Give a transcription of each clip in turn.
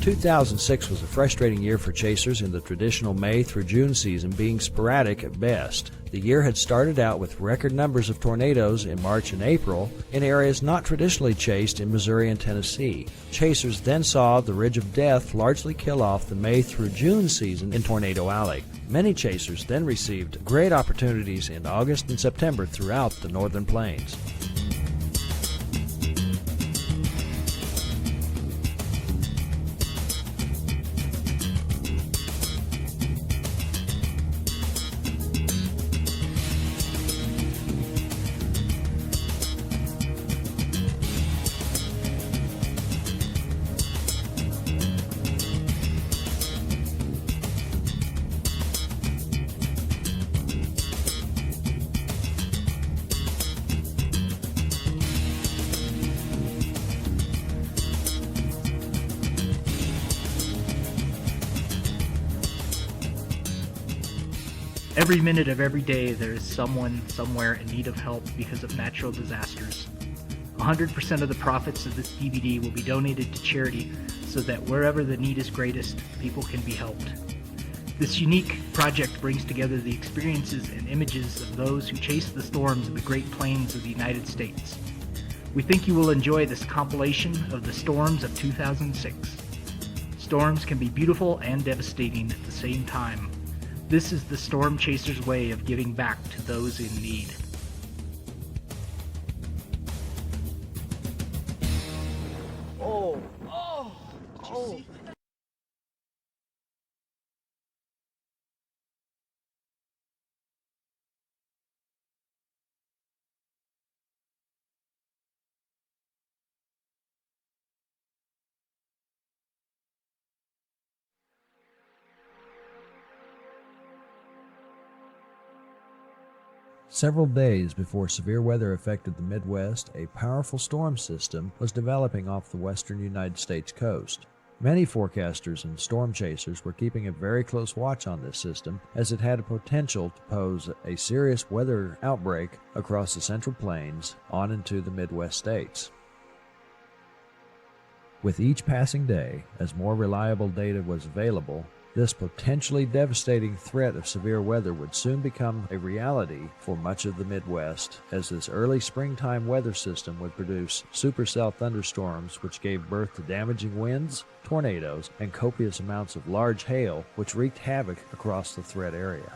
2006 was a frustrating year for chasers in the traditional May through June season being sporadic at best. The year had started out with record numbers of tornadoes in March and April in areas not traditionally chased in Missouri and Tennessee. Chasers then saw the Ridge of Death largely kill off the May through June season in Tornado Alley. Many chasers then received great opportunities in August and September throughout the northern plains. Every minute of every day, there is someone somewhere in need of help because of natural disasters. 100% of the profits of this DVD will be donated to charity so that wherever the need is greatest, people can be helped. This unique project brings together the experiences and images of those who chased the storms in the Great Plains of the United States. We think you will enjoy this compilation of the storms of 2006. Storms can be beautiful and devastating at the same time. This is the Storm Chasers' way of giving back to those in need. Several days before severe weather affected the Midwest, a powerful storm system was developing off the western United States coast. Many forecasters and storm chasers were keeping a very close watch on this system, as it had a potential to pose a serious weather outbreak across the Central Plains on into the Midwest states. With each passing day, as more reliable data was available, this potentially devastating threat of severe weather would soon become a reality for much of the Midwest, as this early springtime weather system would produce supercell thunderstorms which gave birth to damaging winds, tornadoes, and copious amounts of large hail which wreaked havoc across the threat area.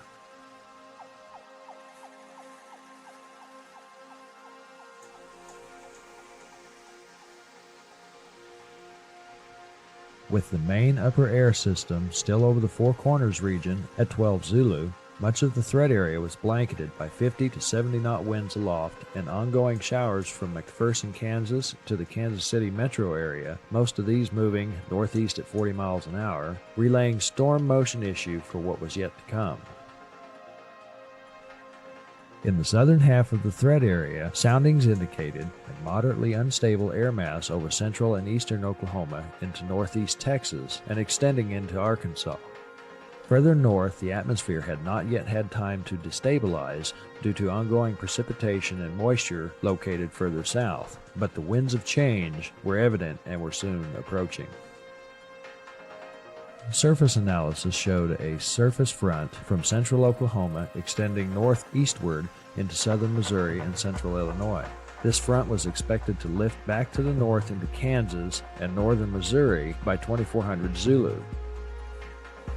With the main upper air system still over the Four Corners region at 12 Zulu, much of the threat area was blanketed by 50 to 70 knot winds aloft and ongoing showers from McPherson, Kansas to the Kansas City metro area, most of these moving northeast at 40 miles an hour, relaying storm motion issue for what was yet to come. In the southern half of the threat area, soundings indicated a moderately unstable air mass over central and eastern Oklahoma into northeast Texas and extending into Arkansas. Further north, the atmosphere had not yet had time to destabilize due to ongoing precipitation and moisture located further south, but the winds of change were evident and were soon approaching. Surface analysis showed a surface front from central Oklahoma extending northeastward into southern Missouri and central Illinois. This front was expected to lift back to the north into Kansas and northern Missouri by 2400 Zulu.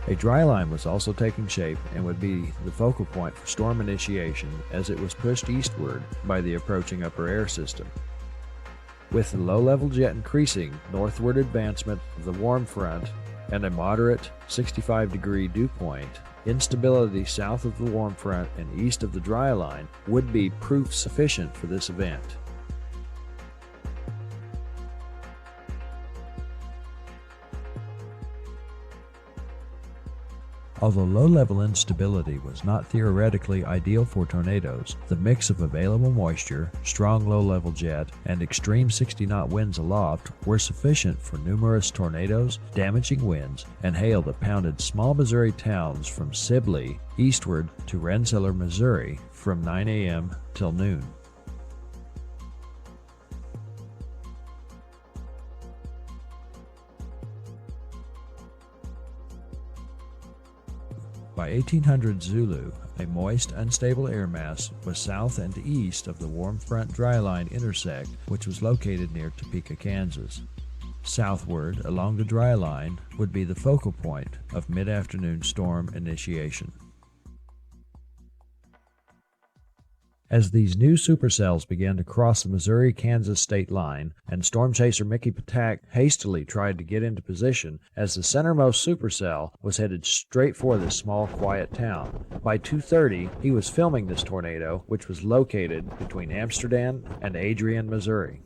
A dry line was also taking shape and would be the focal point for storm initiation as it was pushed eastward by the approaching upper air system. With the low-level jet increasing, northward advancement of the warm front and a moderate 65-degree dew point, instability south of the warm front and east of the dry line would be proof sufficient for this event. Although low-level instability was not theoretically ideal for tornadoes, the mix of available moisture, strong low-level jet, and extreme 60-knot winds aloft were sufficient for numerous tornadoes, damaging winds, and hail that pounded small Missouri towns from Sibley eastward to Rensselaer, Missouri from 9 a.m. till noon. By 1800 Zulu, a moist, unstable air mass was south and east of the warm front dry line intersect, which was located near Topeka, Kansas. Southward, along the dry line, would be the focal point of mid-afternoon storm initiation. As these new supercells began to cross the Missouri-Kansas state line, and storm chaser Mickey Patak hastily tried to get into position as the centermost supercell was headed straight for this small, quiet town. By 2:30, he was filming this tornado, which was located between Amsterdam and Adrian, Missouri.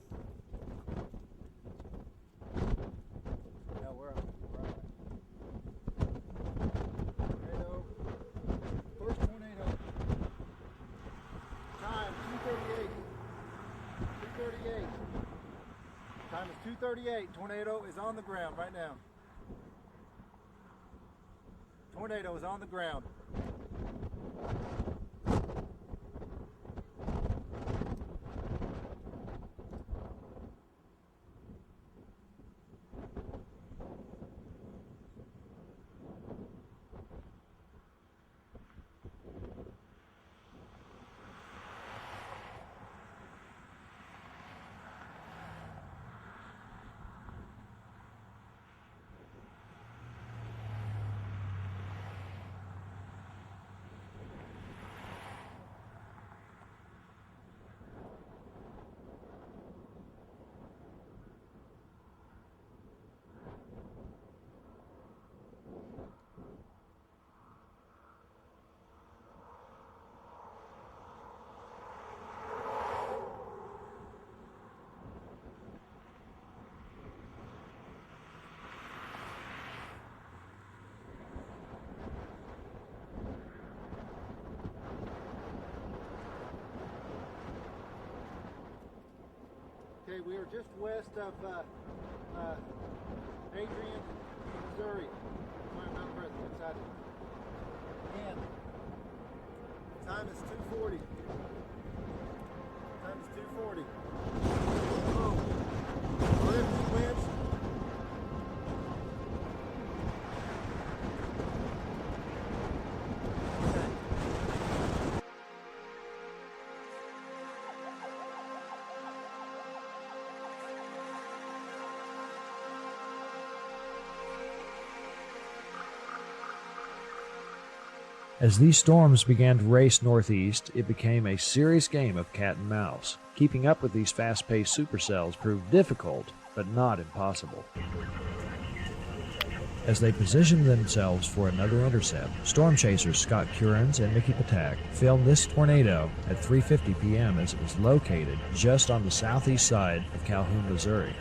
Time is 2:38. Tornado is on the ground right now. Tornado is on the ground. Okay, we are just west of Adrian, Missouri. Sorry, Mount President, excited. And time is 2:40. Time is 2:40. Oh, are there any winds? As these storms began to race northeast, it became a serious game of cat and mouse. Keeping up with these fast-paced supercells proved difficult, but not impossible. As they positioned themselves for another intercept, storm chasers Scott Curans and Mickey Patak filmed this tornado at 3:50 p.m. as it was located just on the southeast side of Calhoun, Missouri.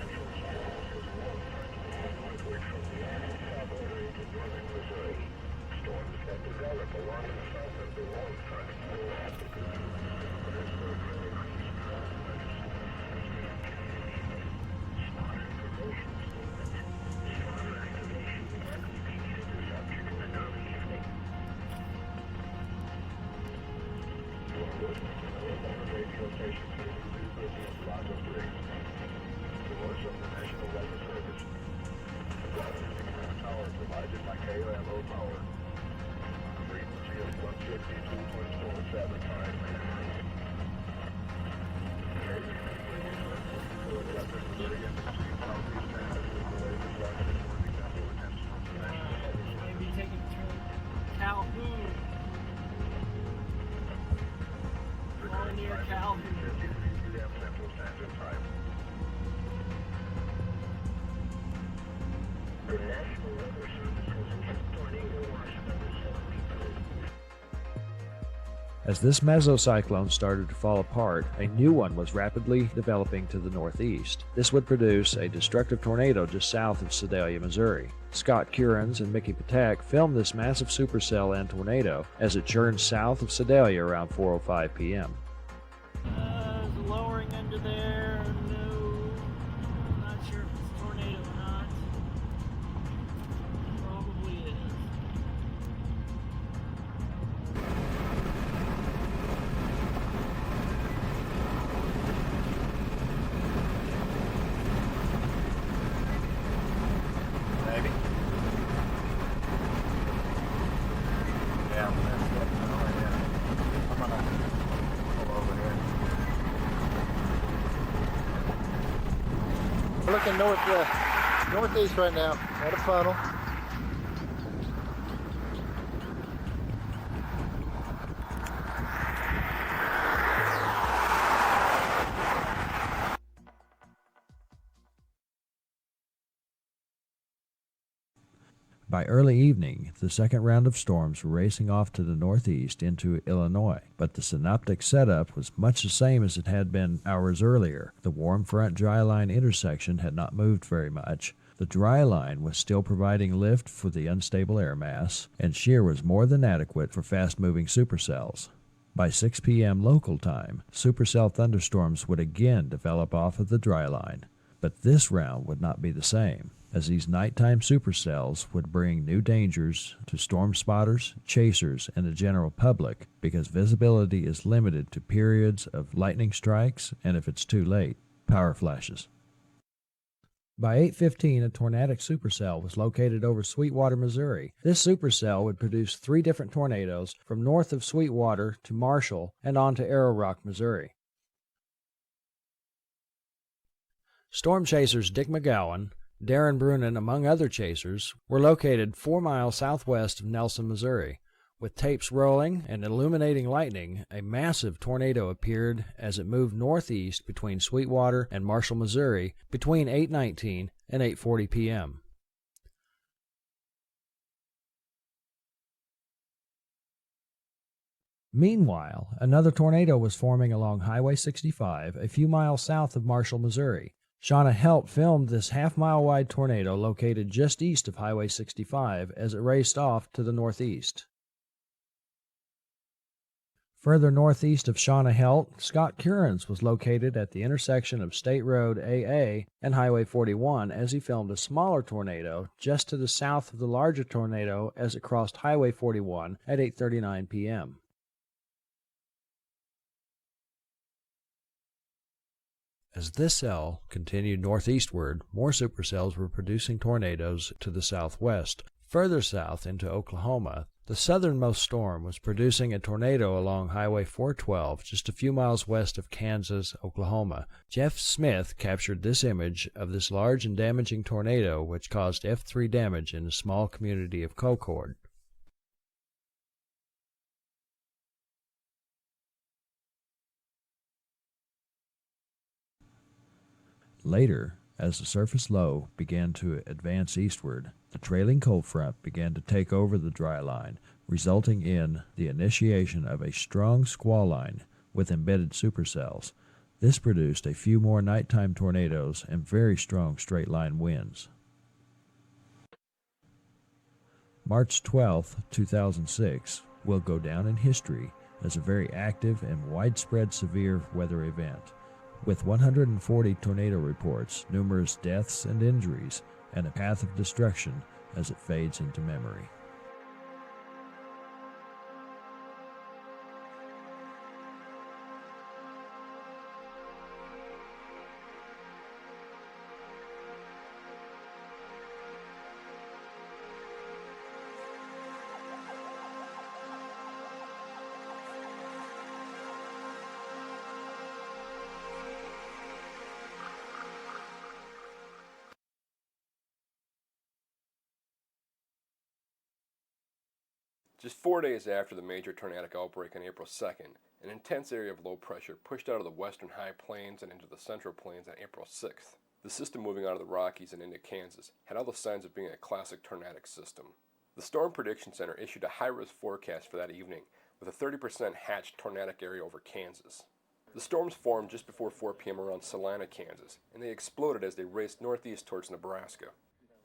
Maybe taking Calhoun. Going near Calhoun. As this mesocyclone started to fall apart, a new one was rapidly developing to the northeast. This would produce a destructive tornado just south of Sedalia, Missouri. Scott Curans and Mickey Patak filmed this massive supercell and tornado as it churned south of Sedalia around 4:05 p.m. It's lowering into there. No, I'm not sure if it's a tornado or not. Probably is. Maybe. looking northeast right now at a funnel. By early evening, the second round of storms were racing off to the northeast into Illinois, but the synoptic setup was much the same as it had been hours earlier. The warm front dry line intersection had not moved very much. The dry line was still providing lift for the unstable air mass, and shear was more than adequate for fast-moving supercells. By 6 p.m. local time, supercell thunderstorms would again develop off of the dry line, but this round would not be the same, as these nighttime supercells would bring new dangers to storm spotters, chasers, and the general public because visibility is limited to periods of lightning strikes and, if it's too late, power flashes. By 8:15, a tornadic supercell was located over Sweetwater, Missouri. This supercell would produce 3 different tornadoes from north of Sweetwater to Marshall and on to Arrow Rock, Missouri. Storm chasers Dick McGowan, Darren Brunin, among other chasers, were located 4 miles southwest of Nelson, Missouri. With tapes rolling and illuminating lightning, a massive tornado appeared as it moved northeast between Sweetwater and Marshall, Missouri, between 8:19 and 8:40 p.m. Meanwhile, another tornado was forming along Highway 65, a few miles south of Marshall, Missouri. Shauna Helt filmed this half-mile-wide tornado located just east of Highway 65 as it raced off to the northeast. Further northeast of Shauna Helt, Scott Currens was located at the intersection of State Road AA and Highway 41 as he filmed a smaller tornado just to the south of the larger tornado as it crossed Highway 41 at 8:39 p.m. As this cell continued northeastward, more supercells were producing tornadoes to the southwest. Further south into Oklahoma, the southernmost storm was producing a tornado along Highway 412 just a few miles west of Kansas, Oklahoma. Jeff Smith captured this image of this large and damaging tornado which caused F3 damage in the small community of Concord. Later, as the surface low began to advance eastward, the trailing cold front began to take over the dry line, resulting in the initiation of a strong squall line with embedded supercells. This produced a few more nighttime tornadoes and very strong straight-line winds. March 12, 2006 will go down in history as a very active and widespread severe weather event, with 140 tornado reports, numerous deaths and injuries, and a path of destruction as it fades into memory. Just 4 days after the major tornadic outbreak on April 2nd, an intense area of low pressure pushed out of the western high plains and into the central plains on April 6th. The system moving out of the Rockies and into Kansas had all the signs of being a classic tornadic system. The Storm Prediction Center issued a high-risk forecast for that evening with a 30% hatched tornadic area over Kansas. The storms formed just before 4 p.m. around Salina, Kansas, and they exploded as they raced northeast towards Nebraska.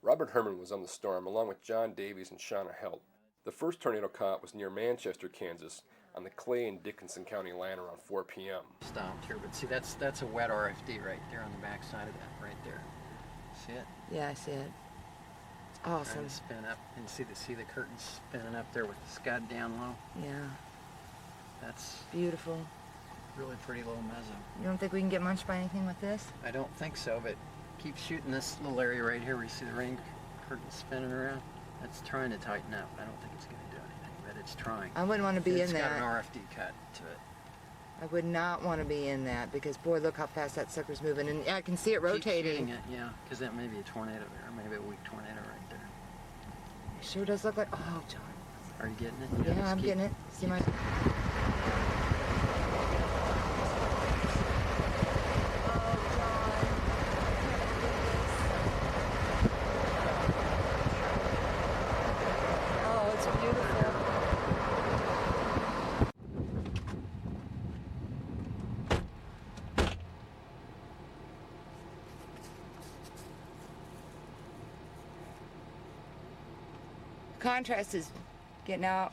Robert Herman was on the storm along with John Davies and Shauna Helt. The first tornado caught was near Manchester, Kansas, on the Clay and Dickinson County line around 4 p.m. Stopped here, but see, that's a wet RFD right there on the back side of that, right there. See it? Yeah, I see it. It's awesome. Trying to spin up and see the curtains spinning up there with the scud down low. Yeah. That's beautiful. Really pretty low mezzo. You don't think we can get munched by anything with this? I don't think so, but keep shooting this little area right here where you see the rain curtains spinning around. It's trying to tighten up. I don't think it's going to do anything, but it's trying. I wouldn't want to be in It's got that. an RFD cut to it. I would not want to be in that because, boy, look how fast that sucker's moving. And I can see it Keep rotating. shooting it, yeah, because that may be a tornado there, maybe a weak tornado right there. It sure does look like, oh, John. Are you getting it? Yeah, just I'm keep- getting it. See my... Oh, it's beautiful. Contrast is getting out.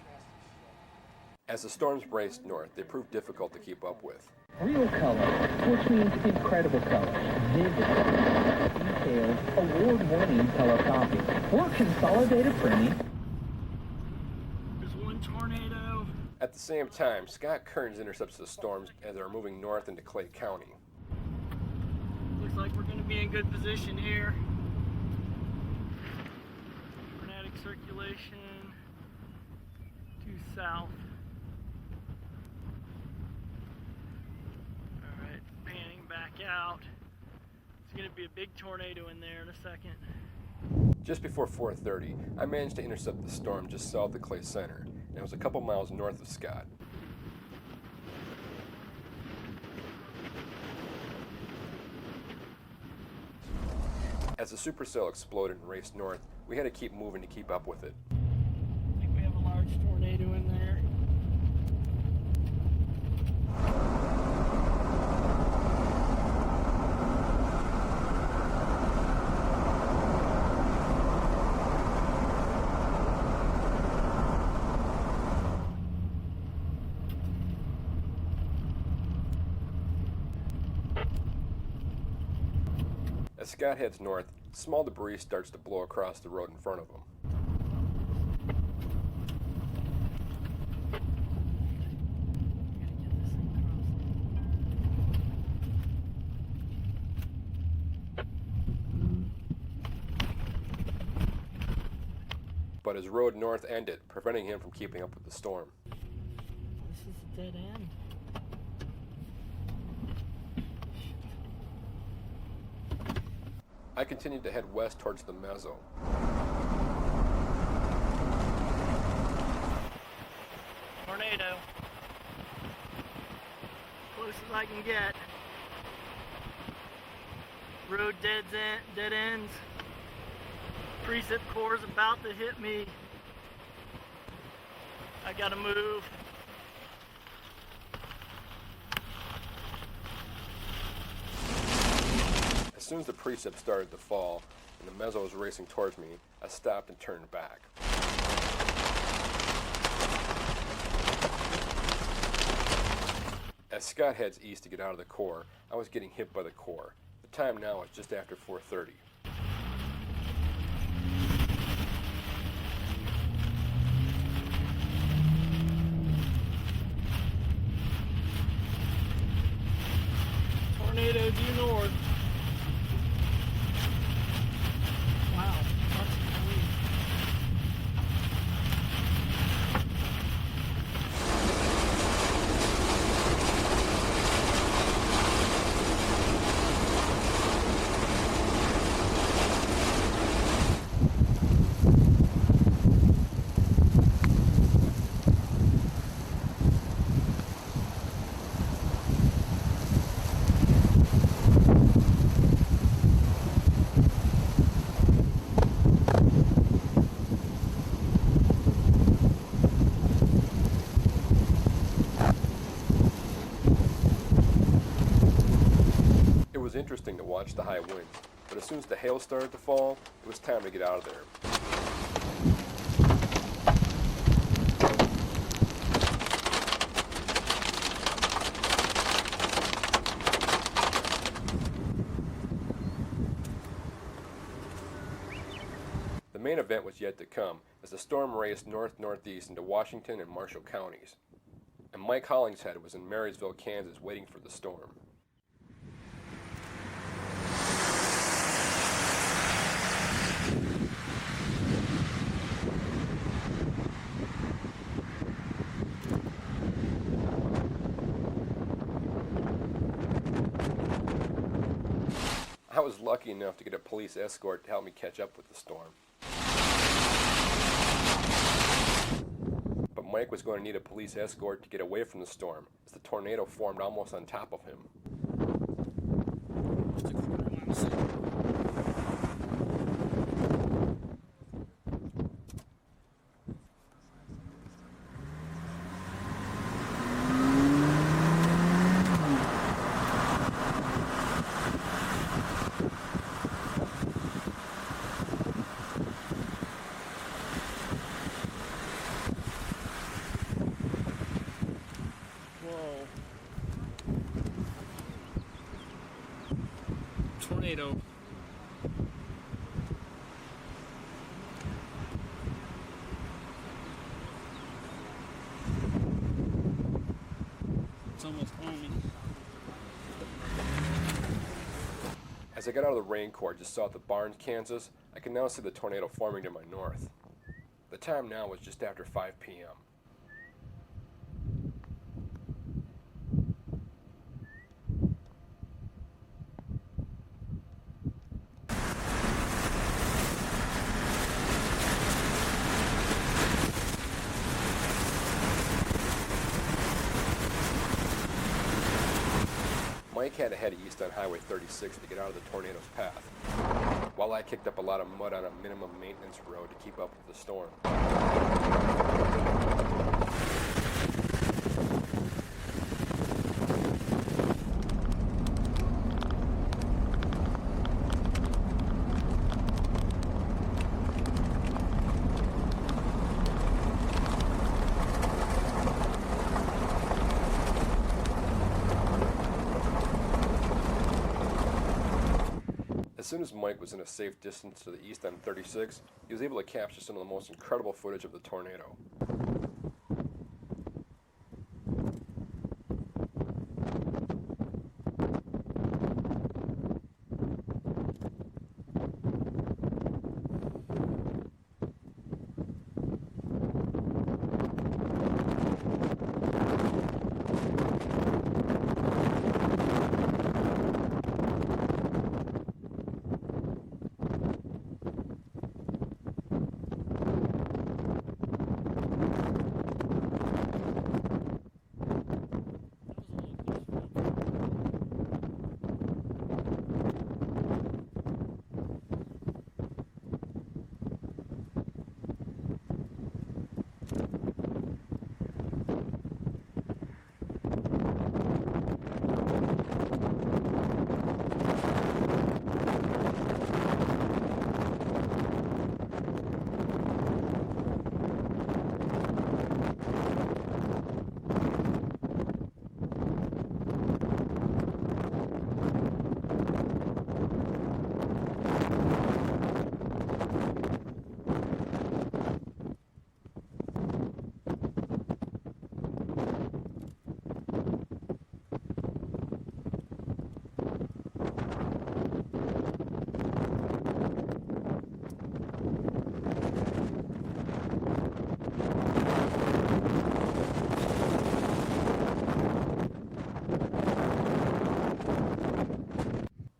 As the storms raced north, they proved difficult to keep up with. Real color, which means incredible color, vivid, detailed, award-winning color copy, or consolidated printing. There's one tornado. At the same time, Scott Kearns intercepts the storms as they are moving north into Clay County. Looks like we're going to be in good position here. Tornadic circulation due south. Alright, panning back out. It's going to be a big tornado in there in a second. Just before 4:30, I managed to intercept the storm just south of Clay Center, and it was a couple miles north of Scott. As the supercell exploded and raced north, we had to keep moving to keep up with it. I think we have a large tornado in there. As Scott heads north, small debris starts to blow across the road in front of him. But his road north ended, preventing him from keeping up with the storm. This is a dead end. I continued to head west towards the mezzo. Tornado. Close as I can get. Road dead ends. Precip core is about to hit me. I gotta move. As soon as the precip started to fall and the mezzo was racing towards me, I stopped and turned back. As Scott heads east to get out of the core, I was getting hit by the core. The time now is just after 4:30. Tornado due north. Wow, that's crazy. It was interesting to watch the high winds, but as soon as the hail started to fall, it was time to get out of there. The main event was yet to come as the storm raced north-northeast into Washington and Marshall counties. And Mike Hollingshead was in Marysville, Kansas waiting for the storm. I was lucky enough to get a police escort to help me catch up with the storm. But Mike was going to need a police escort to get away from the storm, as the tornado formed almost on top of him. Whoa. Tornado. It's almost on me. As I got out of the rain court just south of Barnes, Kansas, I could now see the tornado forming to my north. The time now was just after 5 p.m. Mike had to head east on Highway 36 to get out of the tornado's path, while I kicked up a lot of mud on a minimum maintenance road to keep up with the storm. As soon as Mike was in a safe distance to the east on 36, he was able to capture some of the most incredible footage of the tornado.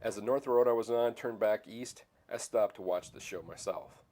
As the north road I was on turned back east, I stopped to watch the show myself.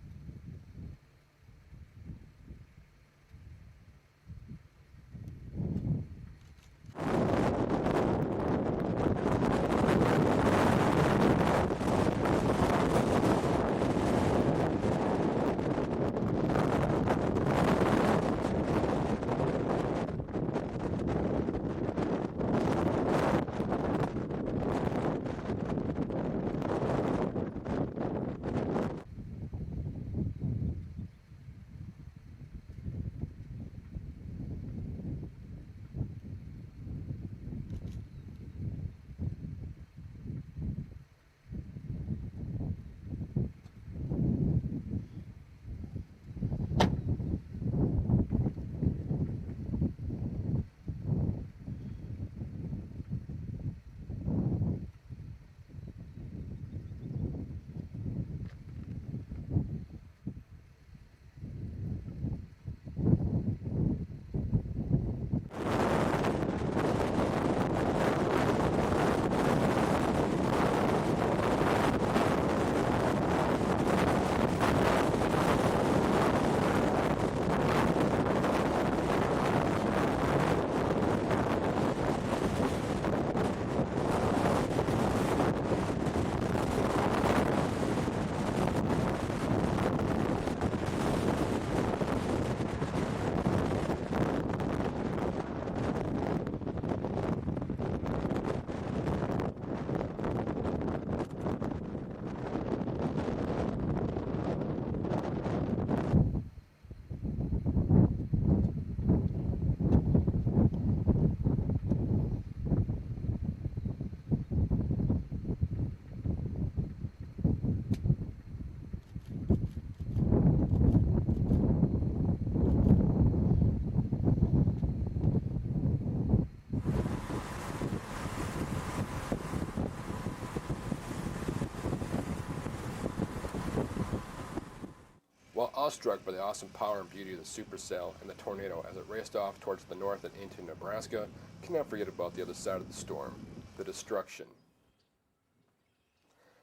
awestruck by the awesome power and beauty of the supercell and the tornado as it raced off towards the north and into Nebraska, cannot forget about the other side of the storm, the destruction.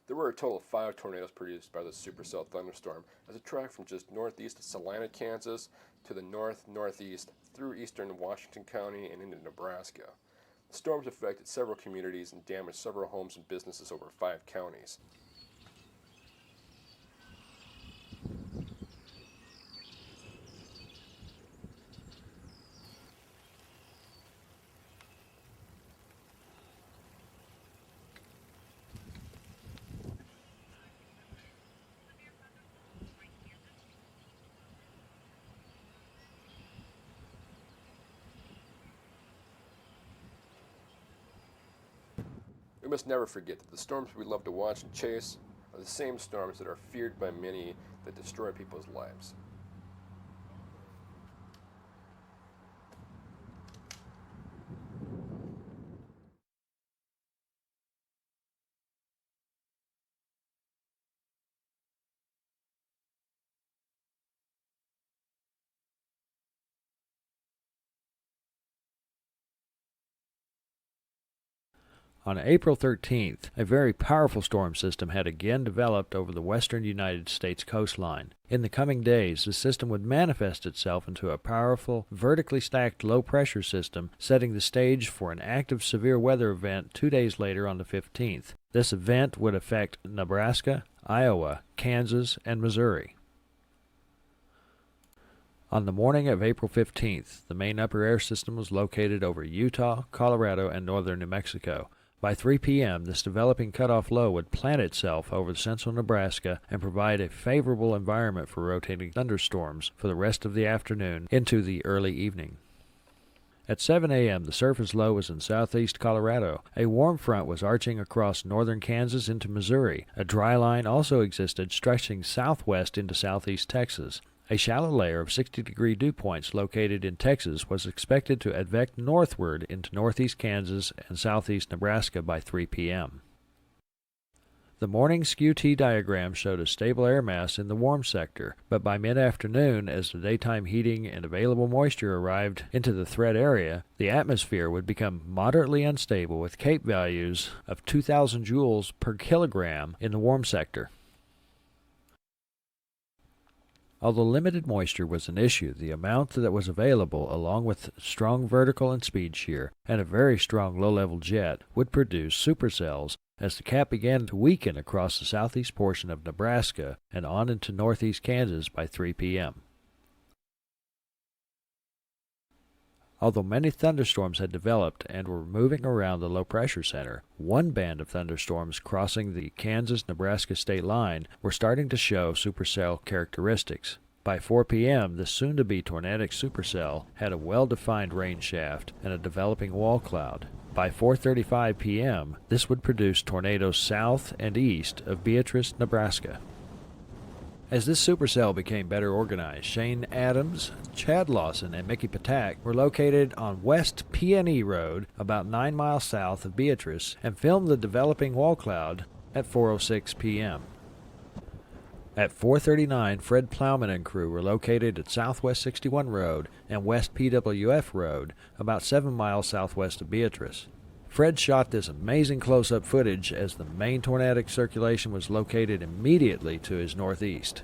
There were a total of 5 tornadoes produced by the supercell thunderstorm as it tracked from just northeast of Salina, Kansas to the northeast through eastern Washington County and into Nebraska. The storms affected several communities and damaged several homes and businesses over 5 counties. We must never forget that the storms we love to watch and chase are the same storms that are feared by many that destroy people's lives. On April 13th, a very powerful storm system had again developed over the western United States coastline. In the coming days, the system would manifest itself into a powerful, vertically stacked low-pressure system, setting the stage for an active severe weather event 2 days later on the 15th. This event would affect Nebraska, Iowa, Kansas, and Missouri. On the morning of April 15th, the main upper air system was located over Utah, Colorado, and northern New Mexico. By 3 p.m., this developing cutoff low would plant itself over central Nebraska and provide a favorable environment for rotating thunderstorms for the rest of the afternoon into the early evening. At 7 a.m., the surface low was in southeast Colorado. A warm front was arching across northern Kansas into Missouri. A dry line also existed, stretching southwest into southeast Texas. A shallow layer of 60-degree dew points located in Texas was expected to advect northward into northeast Kansas and southeast Nebraska by 3 p.m. The morning's QT diagram showed a stable air mass in the warm sector, but by mid-afternoon, as the daytime heating and available moisture arrived into the threat area, the atmosphere would become moderately unstable with CAPE values of 2,000 joules per kilogram in the warm sector. Although limited moisture was an issue, the amount that was available, along with strong vertical and speed shear, and a very strong low-level jet, would produce supercells as the cap began to weaken across the southeast portion of Nebraska and on into northeast Kansas by 3 p.m. Although many thunderstorms had developed and were moving around the low-pressure center, one band of thunderstorms crossing the Kansas-Nebraska state line were starting to show supercell characteristics. By 4 p.m., this soon-to-be tornadic supercell had a well-defined rain shaft and a developing wall cloud. By 4:35 p.m., this would produce tornadoes south and east of Beatrice, Nebraska. As this supercell became better organized, Shane Adams, Chad Lawson, and Mickey Patak were located on West P&E Road, about 9 miles south of Beatrice, and filmed the developing wall cloud at 4:06 p.m. At 4:39, Fred Plowman and crew were located at Southwest 61 Road and West PWF Road, about 7 miles southwest of Beatrice. Fred shot this amazing close-up footage as the main tornadic circulation was located immediately to his northeast.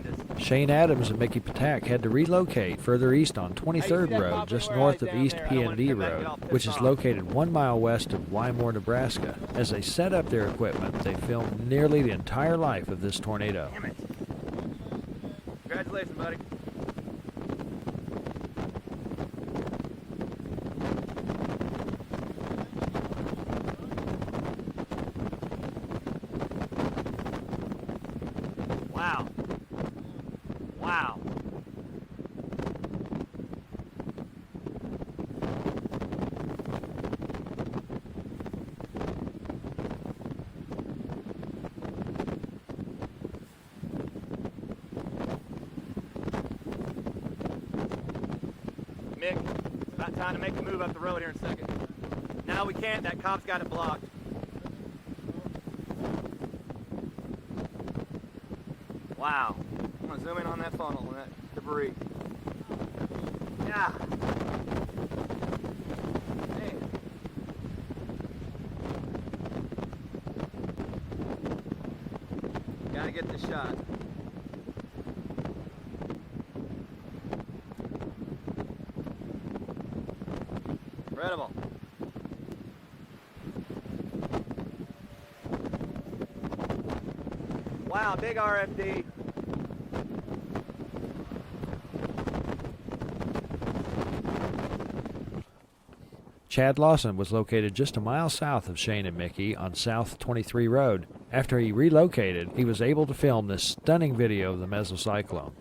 behind us. Shane Adams and Mickey Patak had to relocate further east on 23rd Road, just north of East P&D Road, which is located 1 mile west of Wymore, Nebraska. As they set up their equipment, they filmed nearly the entire life of this tornado. Damn it. Congratulations, buddy. Wow. Wow. Mick, it's about time to make a move up the road here in a second. No, we can't. That cop's got it blocked. Wow. I'm going to zoom in on that funnel and that debris. Yeah. Man. Gotta get this shot. Incredible. Wow, big RFD. Chad Lawson was located just a mile south of Shane and Mickey on South 23 Road. After he relocated, he was able to film this stunning video of the mesocyclone.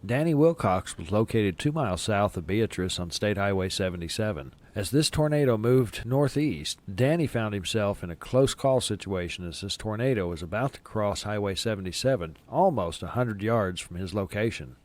Danny Wilcox was located 2 miles south of Beatrice on State Highway 77. As this tornado moved northeast, Danny found himself in a close call situation as this tornado was about to cross Highway 77, almost 100 yards from his location.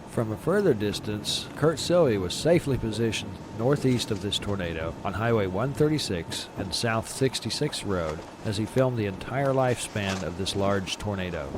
From a further distance, Kurt Sylvia was safely positioned northeast of this tornado on Highway 136 and South 66th Road as he filmed the entire lifespan of this large tornado.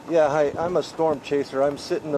Yeah, hi, I'm a storm chaser. I'm sitting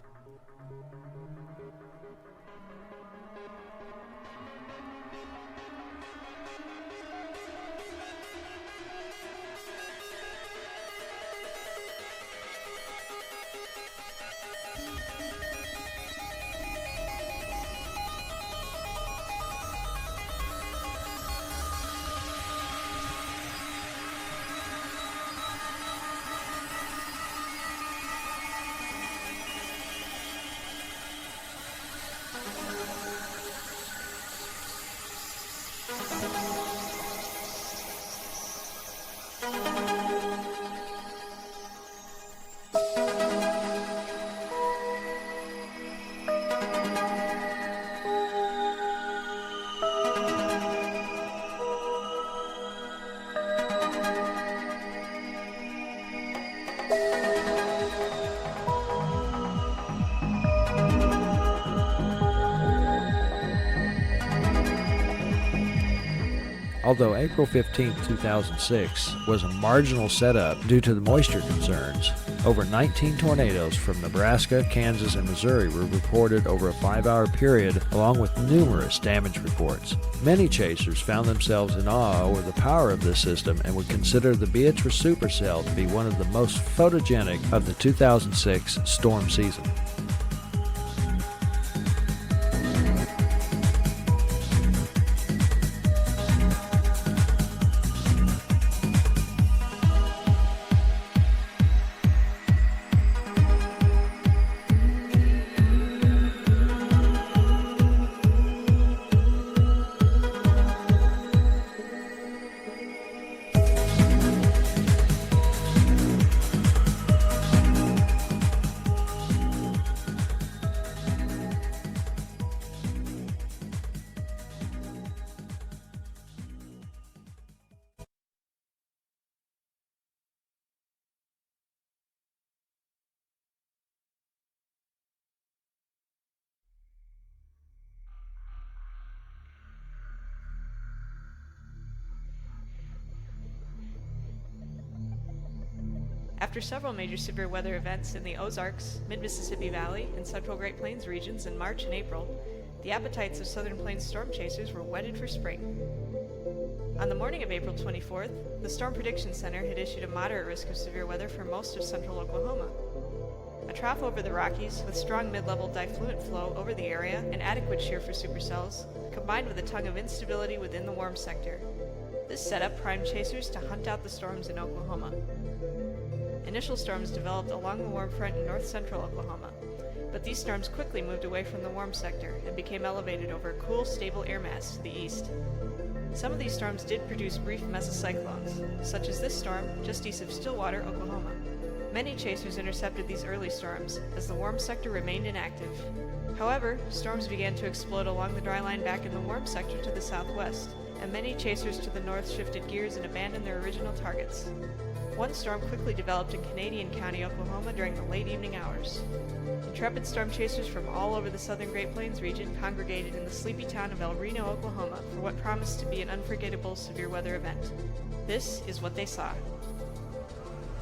Although April 15, 2006 was a marginal setup due to the moisture concerns, over 19 tornadoes from Nebraska, Kansas, and Missouri were reported over a 5-hour period, along with numerous damage reports. Many chasers found themselves in awe over the power of this system and would consider the Beatrice supercell to be one of the most photogenic of the 2006 storm season. After several major severe weather events in the Ozarks, Mid-Mississippi Valley, and Central Great Plains regions in March and April, the appetites of Southern Plains storm chasers were whetted for spring. On the morning of April 24th, the Storm Prediction Center had issued a moderate risk of severe weather for most of central Oklahoma. A trough over the Rockies with strong mid-level diffluent flow over the area and adequate shear for supercells, combined with a tongue of instability within the warm sector. This setup primed chasers to hunt out the storms in Oklahoma. Initial storms developed along the warm front in north-central Oklahoma, but these storms quickly moved away from the warm sector and became elevated over a cool, stable air mass to the east. Some of these storms did produce brief mesocyclones, such as this storm just east of Stillwater, Oklahoma. Many chasers intercepted these early storms as the warm sector remained inactive. However, storms began to explode along the dry line back in the warm sector to the southwest, and many chasers to the north shifted gears and abandoned their original targets. One storm quickly developed in Canadian County, Oklahoma during the late evening hours. Intrepid storm chasers from all over the southern Great Plains region congregated in the sleepy town of El Reno, Oklahoma for what promised to be an unforgettable severe weather event. This is what they saw.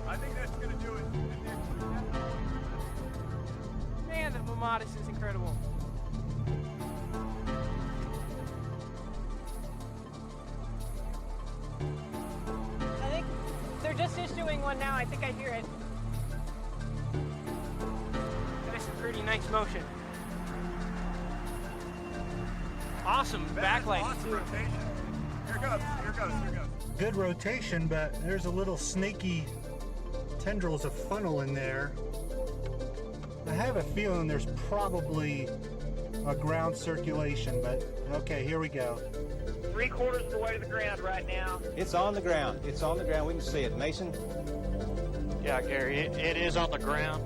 I think that's going to do it. Man, the Mamatis is incredible. I think they're just issuing one now. I think I hear it. That's a pretty nice motion. Awesome backlight. Awesome rotation. Here goes, here goes, here goes. Good rotation, but there's a little snaky tendrils of funnel in there. I have a feeling there's probably a ground circulation, but okay, here we go. 3/4 of the way to the ground right now. It's on the ground. It's on the ground. We can see it. Mason? Yeah, Gary, it is on the ground.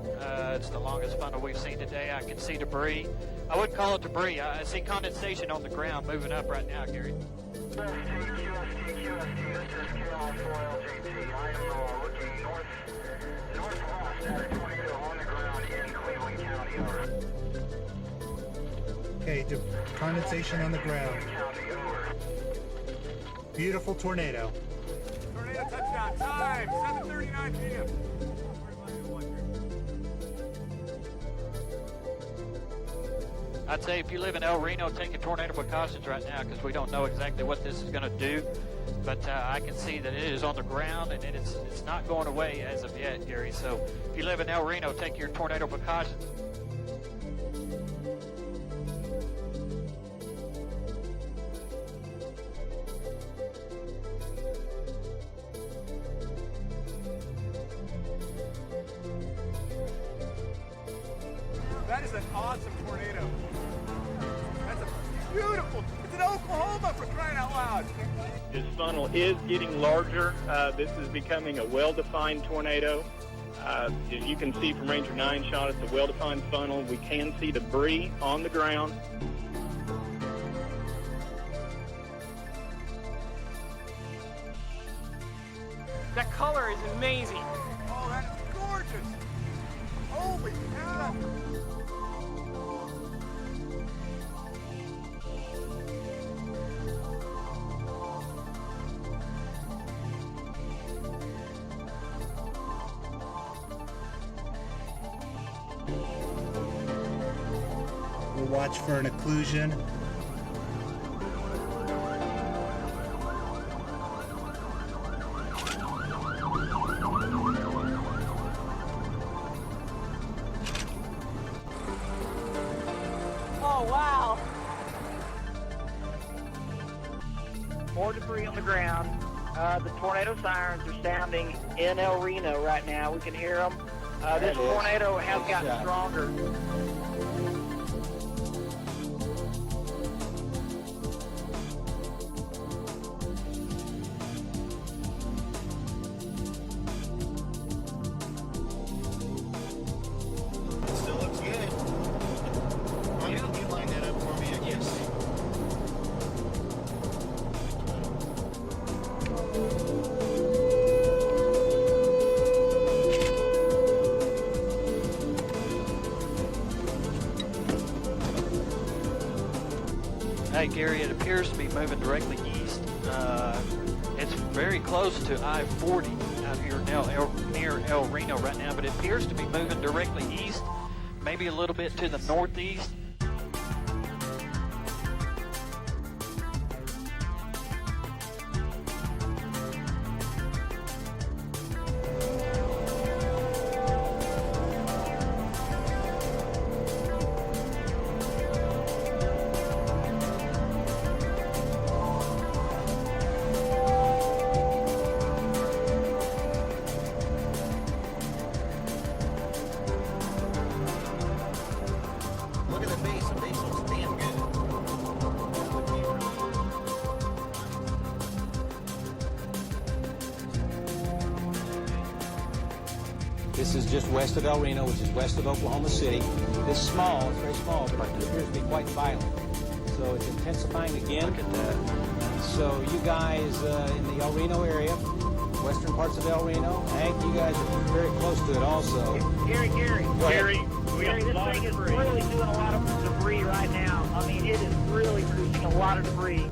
It's the longest funnel we've seen today. I can see debris. I wouldn't call it debris. I see condensation on the ground moving up right now, Gary. Okay, condensation on the ground. Beautiful tornado. Tornado touchdown time, 7:39 p.m. I'd say if you live in El Reno, take your tornado precautions right now because we don't know exactly what this is going to do. But I can see that it is on the ground and it's not going away as of yet, Gary. So if you live in El Reno, take your tornado precautions. That is an awesome tornado. That's a beautiful, it's in Oklahoma for crying out loud. This funnel is getting larger. This is becoming a well-defined tornado. As you can see from Ranger 9 shot, it's a well-defined funnel. We can see debris on the ground. That color is amazing. Oh, that is gorgeous. Holy cow. watch for an occlusion. Oh, wow. More debris on the ground. The tornado sirens are sounding in El Reno right now. We can hear them. This tornado has gotten stronger. Still looks good. Can you line that up for me? Yes. Hey Gary, it appears to be moving directly east. It's very close to I-40 out here now, near El Reno right now, but it appears to be moving directly east, maybe a little bit to the northeast. Look at the base. The base looks damn good. This is just west of El Reno, which is west of Oklahoma City. It's small, it's very small, but it appears to be quite violent. So it's intensifying again. Look at that. So you guys in the El Reno area, western parts of El Reno, Hank, you guys are very close to it also. Gary, Go ahead. this thing is really doing a lot of debris right now. I mean, it is really producing a lot of debris.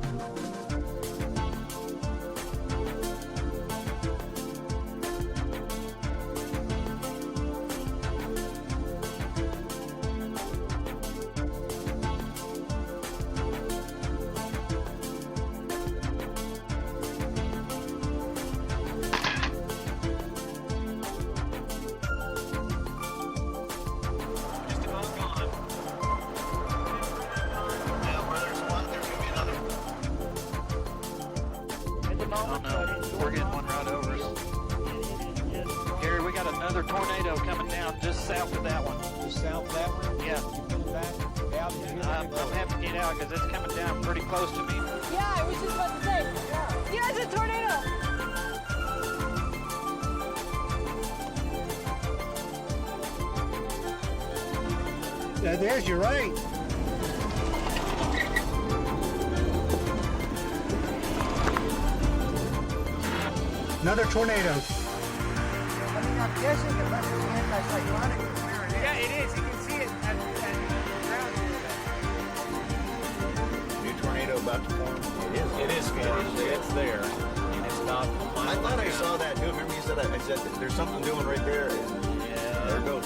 Oh no, we're getting one right over us. Gary, we got another tornado coming down just south of that one. Just south of that one? Yeah. You put it back out and you I'm having to get out because it's coming down pretty close to me. Yeah, I was just about to say. Yeah, it's a tornado. There's your right. Another tornado. I mean, I'm guessing it must be anti-cyclonic from where it is. Yeah, it is. You can see it at the ground. New tornado about to form. It is formed. It's there. And it's not a mile. I thought I saw that, dude. Remember you said that? I said there's something doing right there. Yeah. There it goes.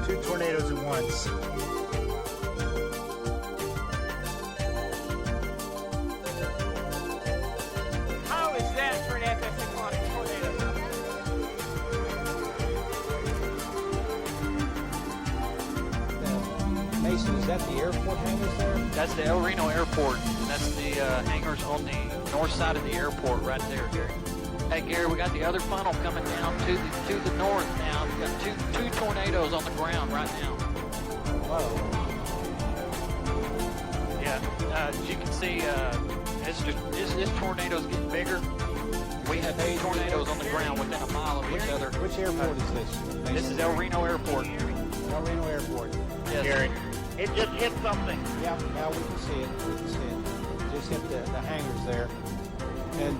Two tornadoes at once. How is that for an anti-cyclonic tornado? Mason, is that the airport hangars there? That's the El Reno Airport. That's the hangars on the north side of the airport right there, Gary. Hey, Gary, we got the other funnel coming down to the north now. We got two tornadoes on the ground right now. Whoa. Yeah, as you can see, this tornado's getting bigger. We have 8 tornadoes on the ground within a mile of each other. Which airport is this? Mason? This is El Reno Airport. El Reno Airport. Yes. Gary. It just hit something. Yeah, now we can see it. We can see it. Just hit the hangars there. And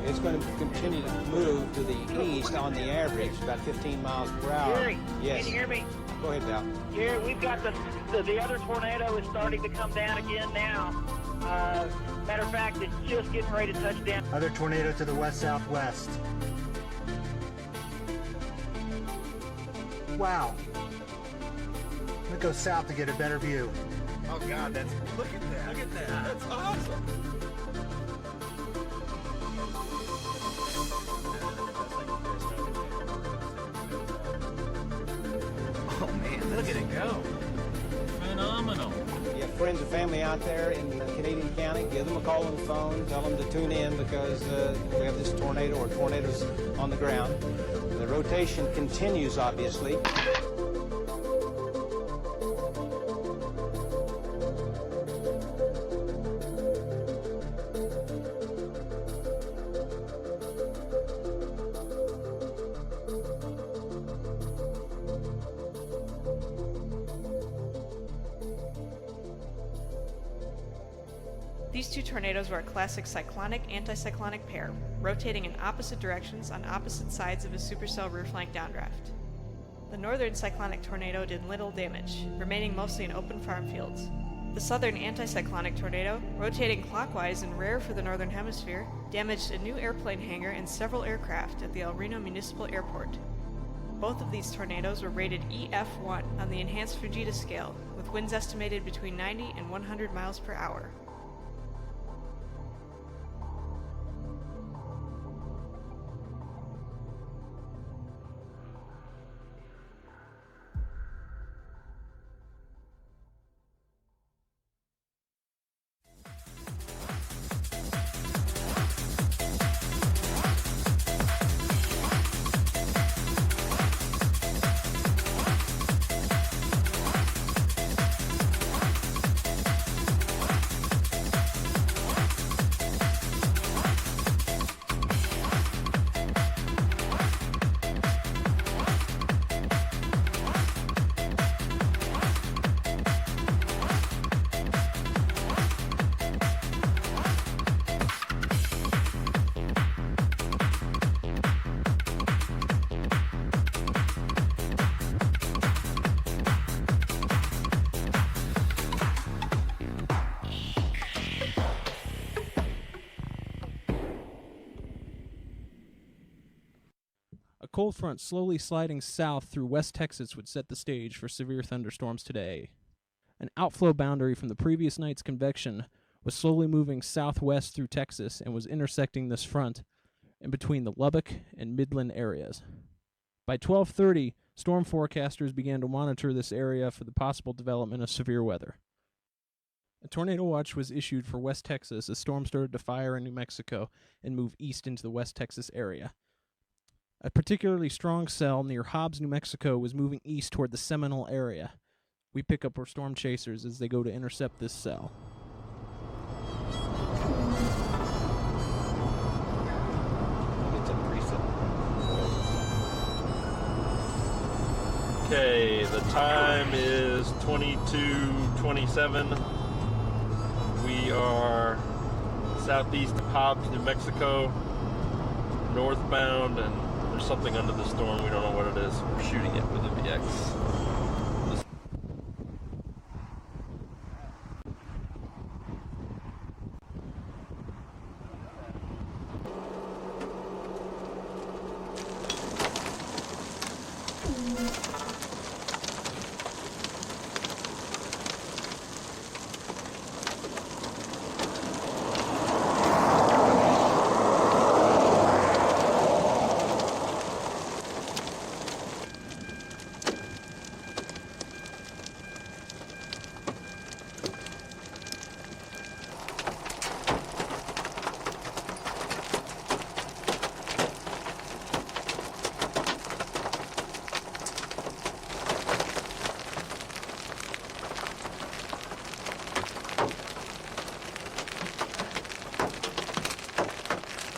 it's going to continue to move to the east on the average, about 15 miles per hour. Gary, yes. can you hear me? Go ahead, Val. Gary, we've got the other tornado is starting to come down again now. Matter of fact, it's just getting ready to touch down. Other tornado to the west-southwest. Wow. Let me go south to get a better view. Oh God, look at that. Look at that. That's awesome. Oh man, look at it go. Phenomenal. If you have friends or family out there in Canadian County, give them a call on the phone, tell them to tune in because we have this tornado or tornadoes on the ground. The rotation continues, obviously. These two tornadoes were a classic cyclonic-anticyclonic pair, rotating in opposite directions on opposite sides of a supercell rear-flank downdraft. The northern cyclonic tornado did little damage, remaining mostly in open farm fields. The southern anticyclonic tornado, rotating clockwise and rare for the northern hemisphere, damaged a new airplane hangar and several aircraft at the El Reno Municipal Airport. Both of these tornadoes were rated EF1 on the enhanced Fujita scale, with winds estimated between 90 and 100 miles per hour. A cold front slowly sliding south through West Texas would set the stage for severe thunderstorms today. An outflow boundary from the previous night's convection was slowly moving southwest through Texas and was intersecting this front in between the Lubbock and Midland areas. By 12:30, storm forecasters began to monitor this area for the possible development of severe weather. A tornado watch was issued for West Texas as storms started to fire in New Mexico and move east into the West Texas area. A particularly strong cell near Hobbs, New Mexico was moving east toward the Seminole area. We pick up our storm chasers as they go to intercept this cell. Okay, the time is 22:27. We are southeast of Hobbs, New Mexico, northbound, and there's something under the storm. We don't know what it is. We're shooting it with a VX.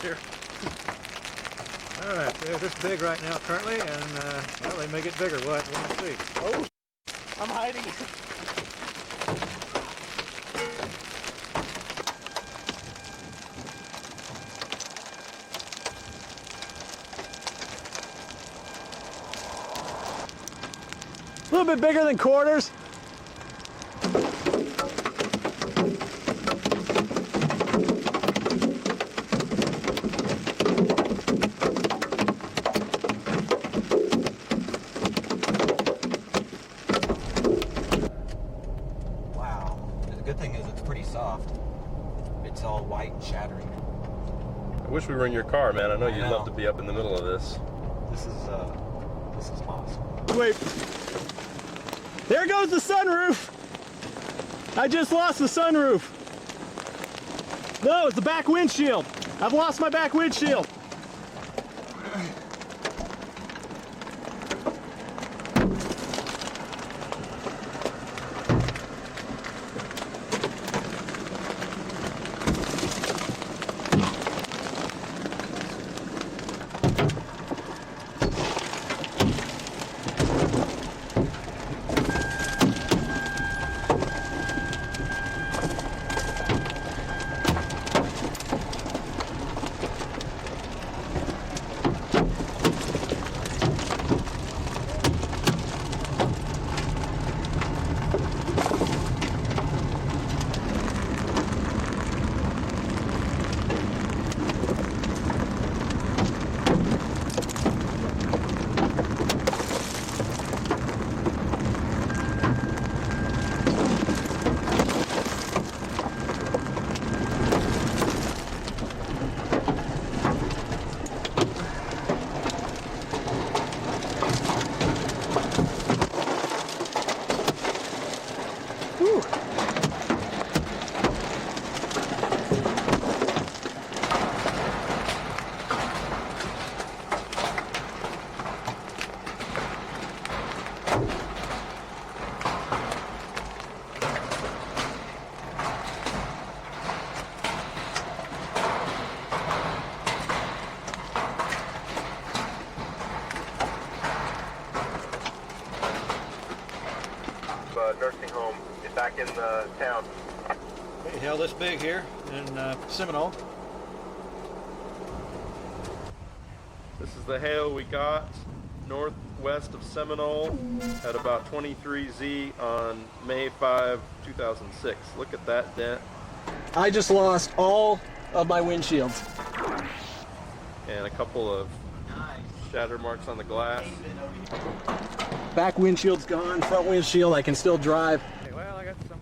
Here. All right, they're this big right now currently, and well, they may get bigger. We'll have to see. Oh, I'm hiding. A little bit bigger than quarters. we were in your car, man. I know you'd I know. love to be up in the middle of this. This is awesome. Wait. There goes the sunroof. I just lost the sunroof. No, it's the back windshield. I've lost my back windshield. Nursing home is back in the town. Hey, hail this big here in Seminole. This is the hail we got northwest of Seminole at about 23Z on May 5, 2006. Look at that dent. I just lost all of my windshields. And a couple of shatter marks on the glass. Back windshield's gone, front windshield I can still drive. Hey, well, I got some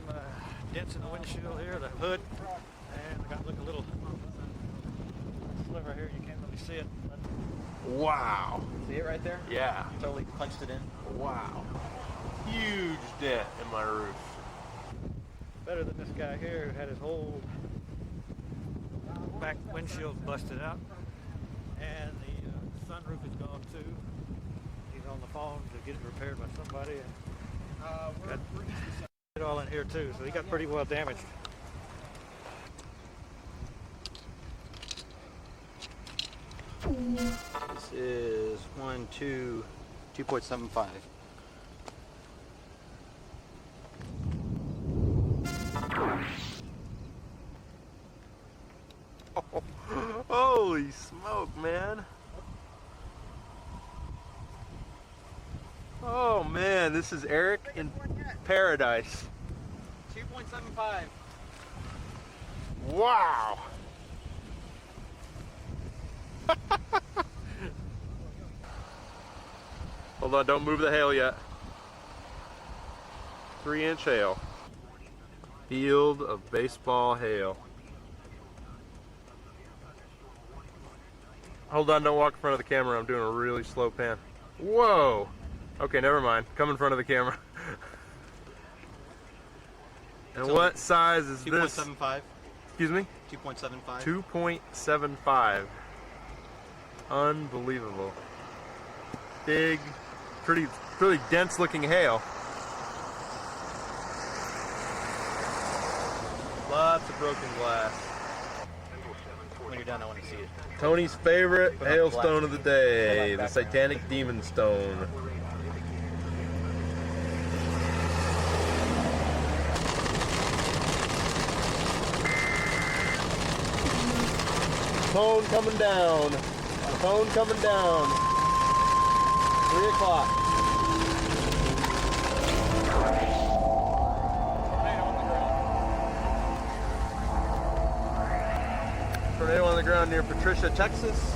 dents in the windshield here, the hood, and I got a little sliver here. You can't really see it. Wow. See it right there? Yeah. Totally punched it in. Wow. Huge dent in my roof. Better than this guy here who had his whole back windshield busted out, and the sunroof is gone too. He's on the phone to get it repaired by somebody, and got it all in here too, so he got pretty well damaged. This is 2.75. Holy smoke, man. Oh man, this is Eric in paradise. 2.75. Wow. Hold on, don't move the hail yet. 3-inch hail. Field of baseball hail. Hold on, don't walk in front of the camera. I'm doing a really slow pan. Whoa. Okay, never mind. Come in front of the camera. And So what size is 2.75. Excuse me? 2.75. 2.75. Unbelievable. Big, pretty dense looking hail. Lots of broken glass. When you're done, I want to see it. Tony's favorite hailstone of the day, the Satanic Demon Stone. Cone coming down. Cone coming down. 3 o'clock. Tornado on the ground near Patricia, Texas.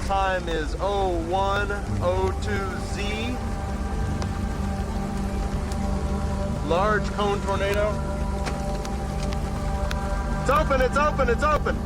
Time is 01:02Z. Large cone tornado. It's open, it's open, it's open.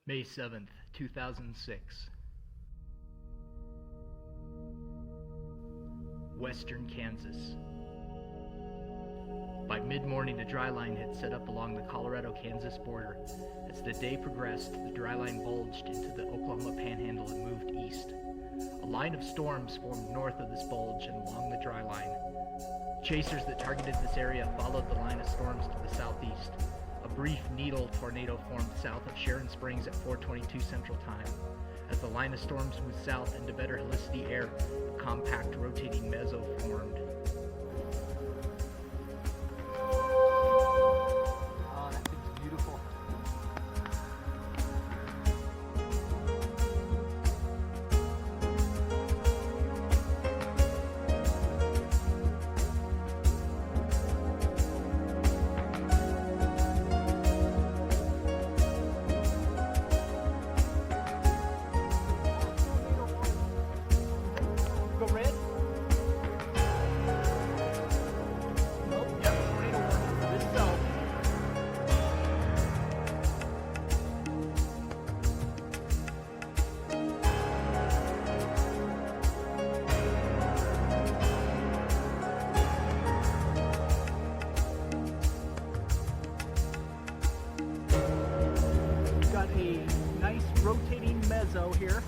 May 7th, 2006. Western Kansas. By mid-morning, a dry line had set up along the Colorado-Kansas border. As the day progressed, the dry line bulged into the Oklahoma Panhandle and moved east. A line of storms formed north of this bulge and along the dry line. Chasers that targeted this area followed the line of storms to the southeast. A brief needle tornado formed south of Sharon Springs at 4:22 Central Time. As the line of storms moved south into better helicity air, a compact rotating meso formed. Oh, that thing's beautiful. Go red? Nope, yep, tornado warning for this zone. Got a nice rotating meso here.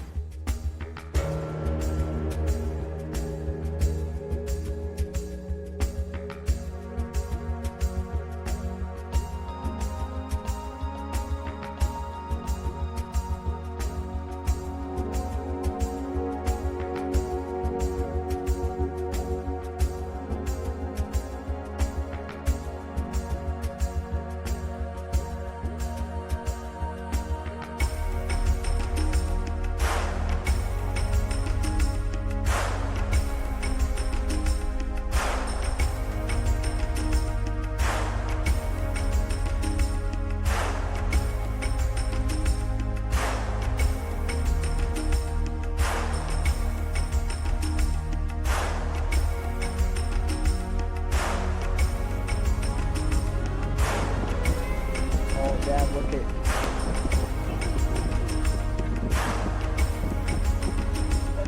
Oh, Dad, look at.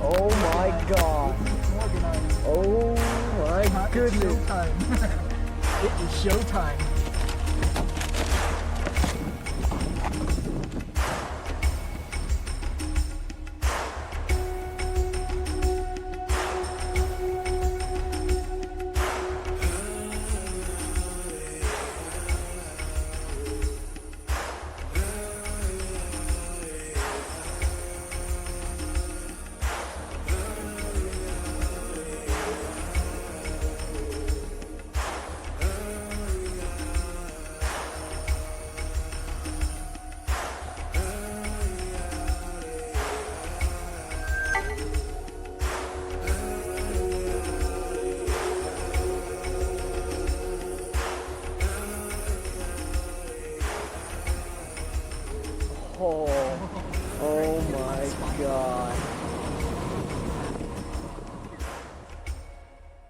Oh my God. Oh my goodness. It is showtime. Oh my God.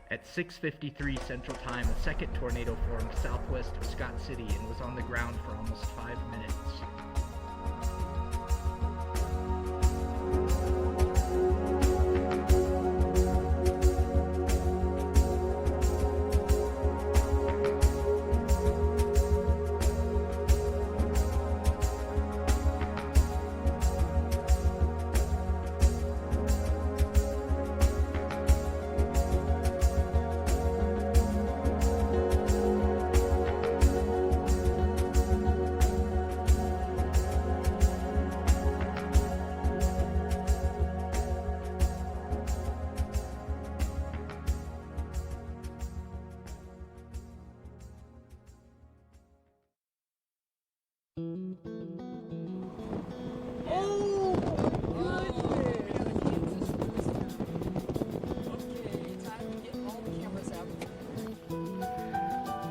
At 6:53 Central Time, a second tornado formed southwest of Scott City and was on the ground for almost 5 minutes.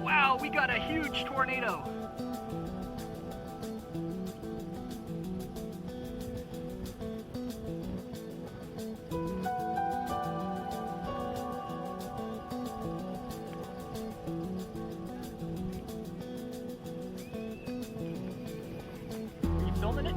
Wow, we got a huge tornado. Are you filming it?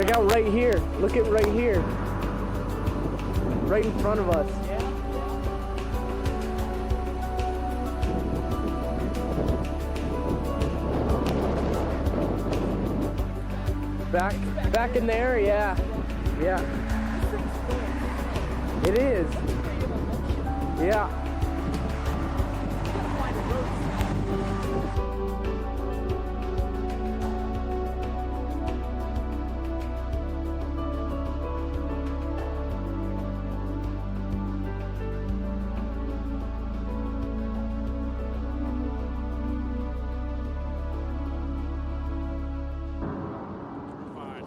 Check out right here. Look at right here. Right in front of us. Back in there, yeah. Yeah. It is. Yeah.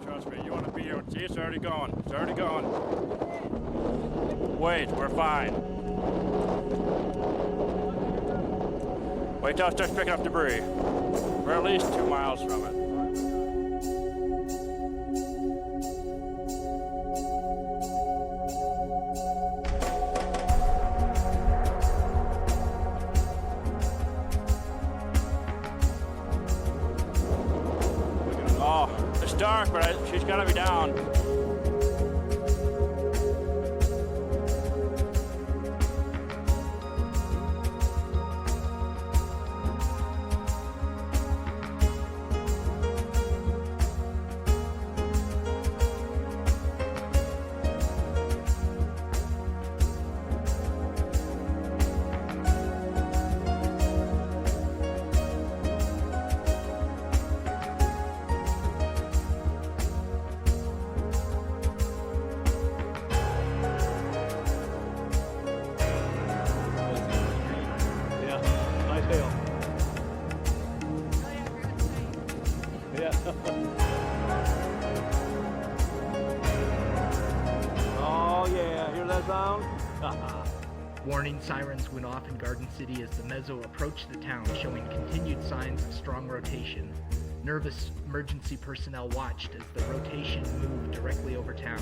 Trust me, you want to be here. See, it's already going. It's already going. Wait, we're fine. Wait till it starts picking up debris. We're at least 2 miles from it. Oh, it's dark, but she's got to be down. Oh yeah, hear that sound? Warning sirens went off in Garden City as the Mezzo approached the town, showing continued signs of strong rotation. Nervous emergency personnel watched as the rotation moved directly over town.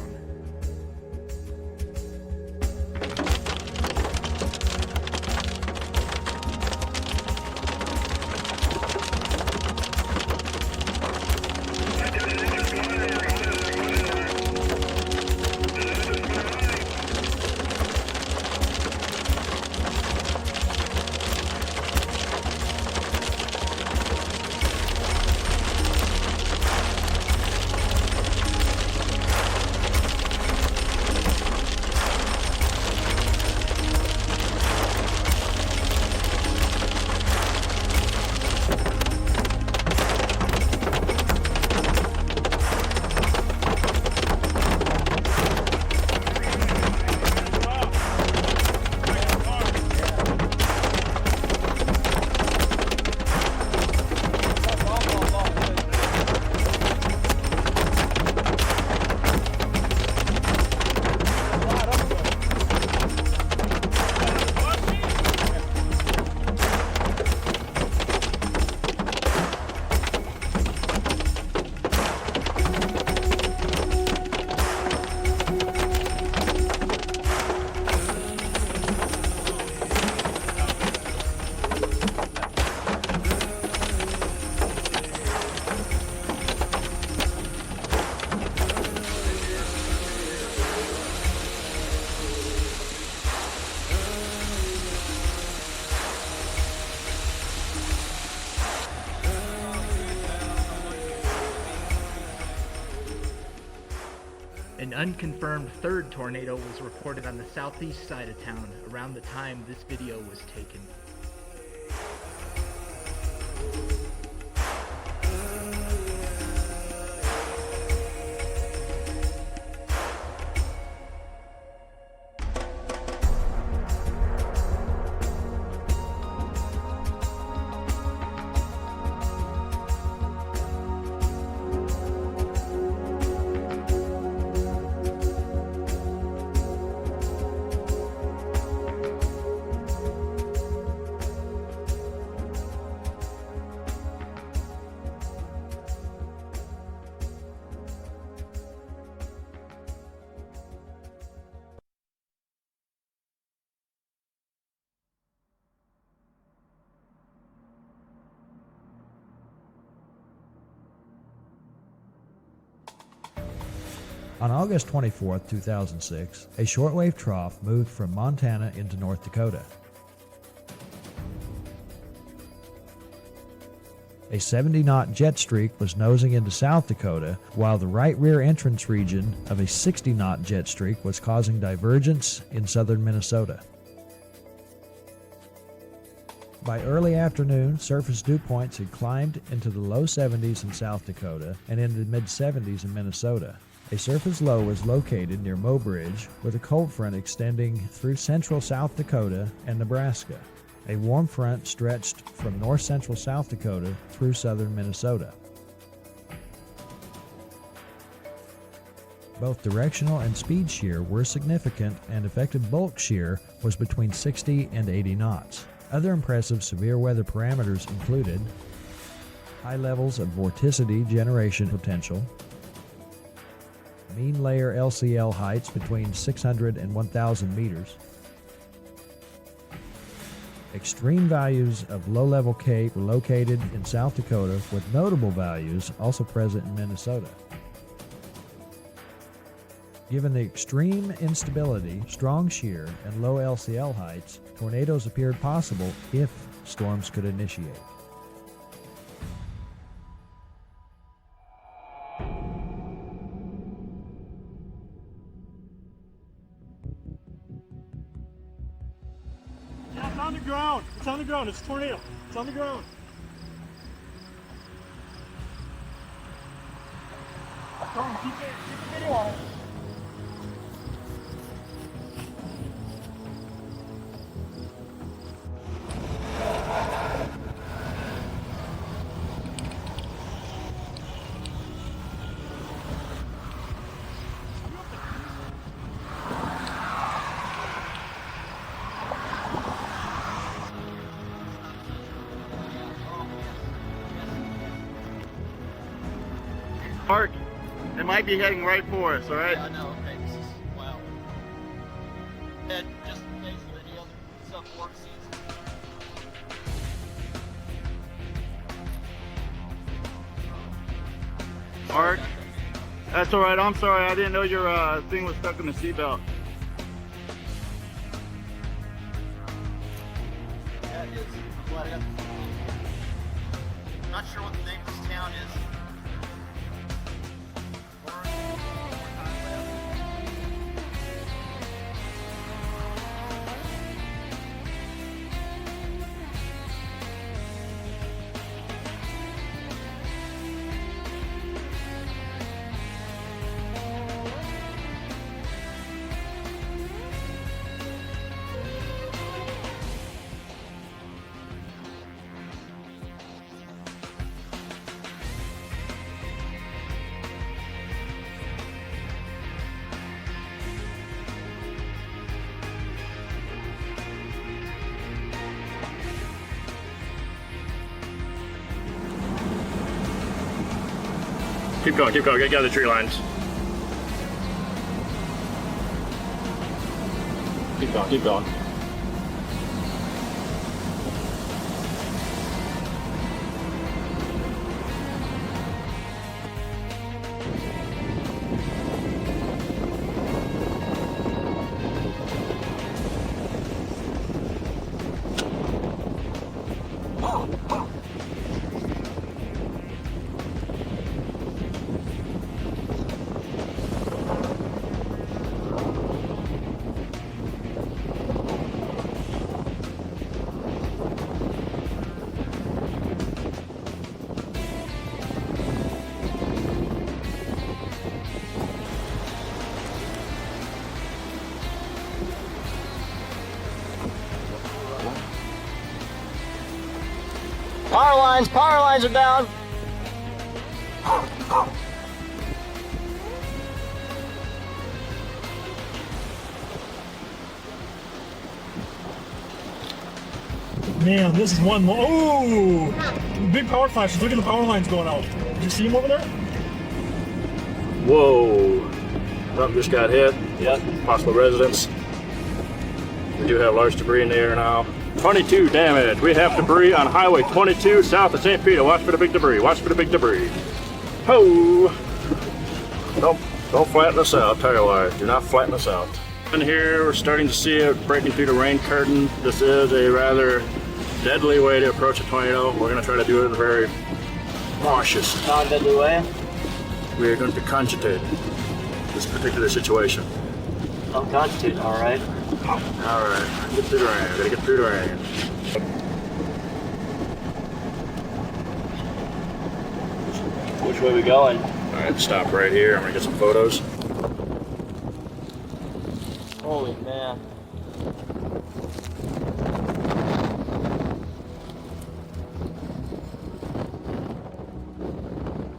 An unconfirmed third tornado was reported on the southeast side of town around the time this video was taken. On August 24, 2006, a shortwave trough moved from Montana into North Dakota. A 70-knot jet streak was nosing into South Dakota, while the right rear entrance region of a 60-knot jet streak was causing divergence in southern Minnesota. By early afternoon, surface dew points had climbed into the low 70s in South Dakota and into the mid-70s in Minnesota. A surface low was located near Mobridge, with a cold front extending through central South Dakota and Nebraska. A warm front stretched from north-central South Dakota through southern Minnesota. Both directional and speed shear were significant, and effective bulk shear was between 60 and 80 knots. Other impressive severe weather parameters included high levels of vorticity generation potential, mean layer LCL heights between 600 and 1,000 meters, extreme values of low-level K were located in South Dakota, with notable values also present in Minnesota. Given the extreme instability, strong shear, and low LCL heights, tornadoes appeared possible if storms could initiate. It's on the ground. It's on the ground. It's a tornado. It's on the ground. Come on, keep the video on it. Mark, it might be heading right for us, alright? Yeah, I know. Okay, this is, wow. Head just facing any other sub-4 season. Mark, that's alright. I'm sorry. I didn't know your thing was stuck in the seatbelt. Yeah, it is. I'm glad I got the phone. I'm not sure what the name of this town is. Keep going, get out of the tree lines. Keep going. Power lines are down. Man, this is one. Oh, big power flashes. Look at the power lines going out. Did you see them over there? Whoa. Something just got hit. Yeah. Possible residents. We do have large debris in the air now. 22 damage. We have debris on Highway 22 south of St. Peter. Watch for the big debris. Watch for the big debris. Ho! Nope. Don't flatten us out, tell you why. Do not flatten us out. In here, we're starting to see it breaking through the rain curtain. This is a rather deadly way to approach a tornado. We're going to try to do it in a very cautious, non-deadly way. We are going to cogitate this particular situation. I'll cogitate, alright. Alright, get through the rain. Gotta get through the rain. Which way we going? Alright, stop right here. I'm gonna get some photos. Holy man.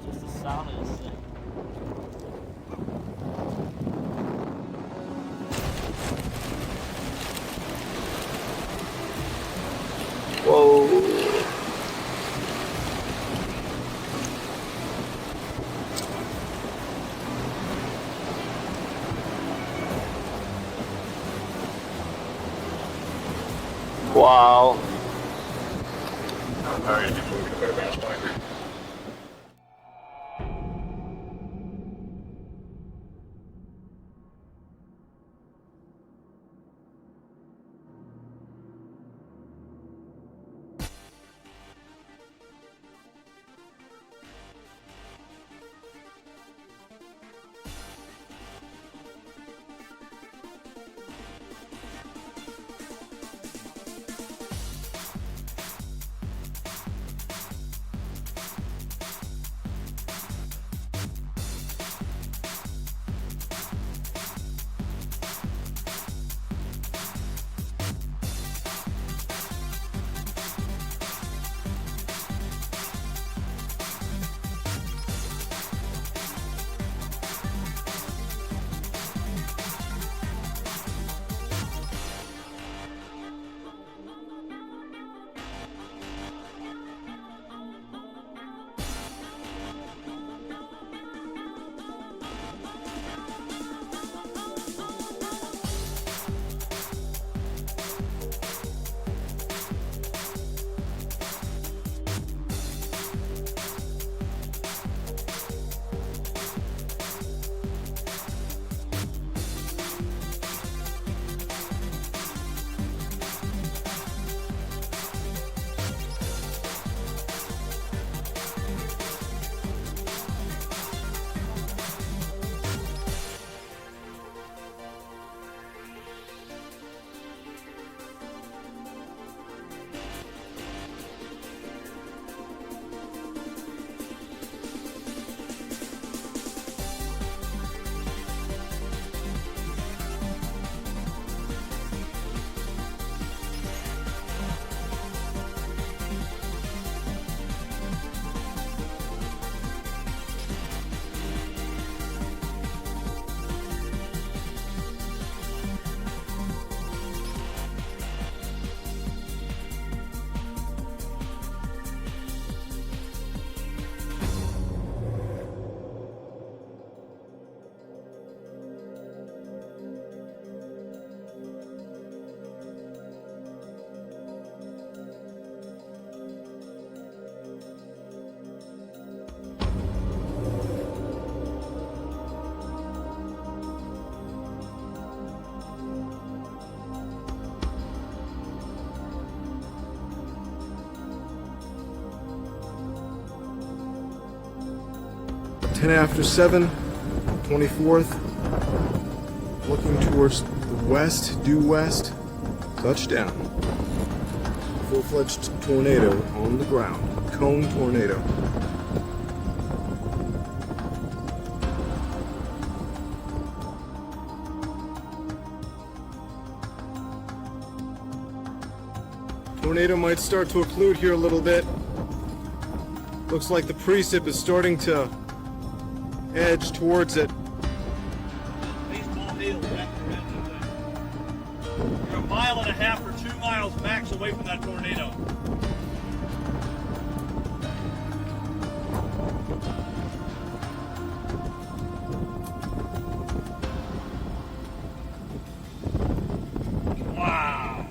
Just the sound of this thing. Whoa. Wow. Alright, I think we're gonna put a vantage point. After 7, 24th, looking towards the west, due west, touchdown. Full-fledged tornado on the ground, cone tornado. Tornado might start to occlude here a little bit. Looks like the precip is starting to edge towards it. You're a mile and a half or 2 miles max away from that tornado. Wow.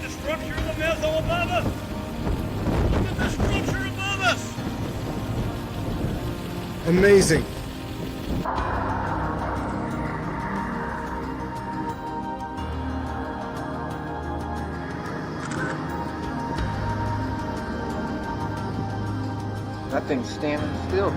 the structure of the mezzo above us! Look at the structure above us! Amazing. That thing's standing still.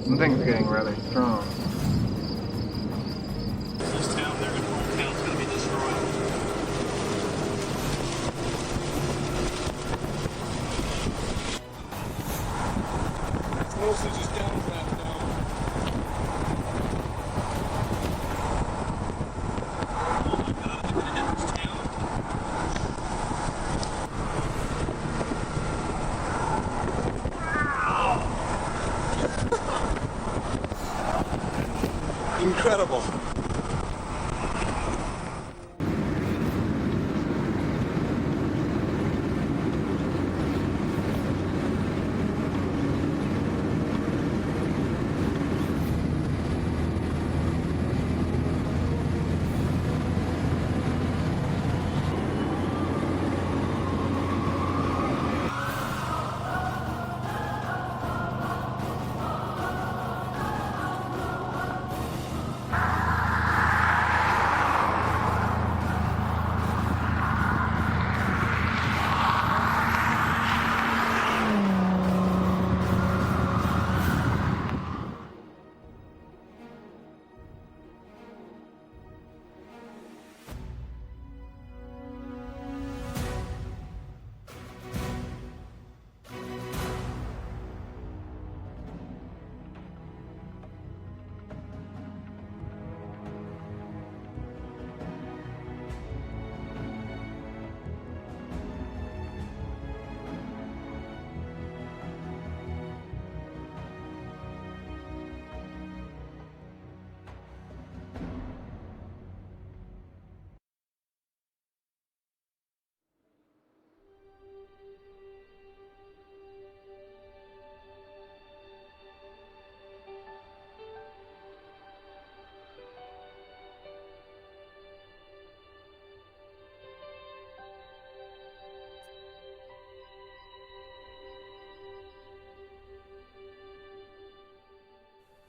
The thing's getting rather strong. This town, the whole town's gonna be destroyed. It's mostly just downdraft now. Oh my god, they're gonna hit this town. Incredible.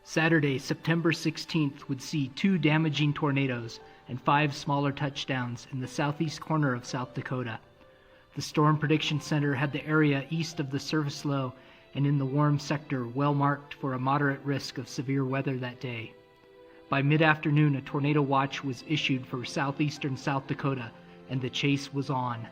Saturday, September 16th would see 2 damaging tornadoes and 5 smaller touchdowns in the southeast corner of South Dakota. The Storm Prediction Center had the area east of the surface low and in the warm sector well marked for a moderate risk of severe weather that day. By mid-afternoon, a tornado watch was issued for southeastern South Dakota, and the chase was on.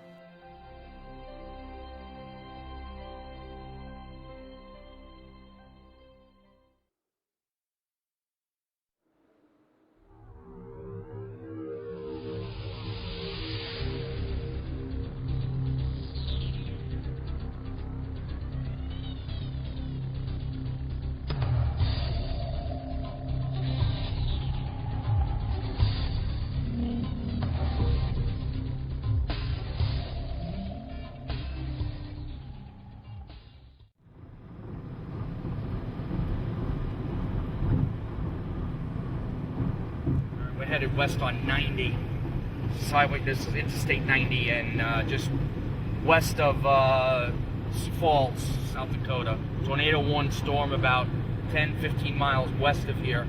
We're headed west on 90. This is highway. This is Interstate 90, and just west of Falls, South Dakota. Tornado 1 storm about 10-15 miles west of here.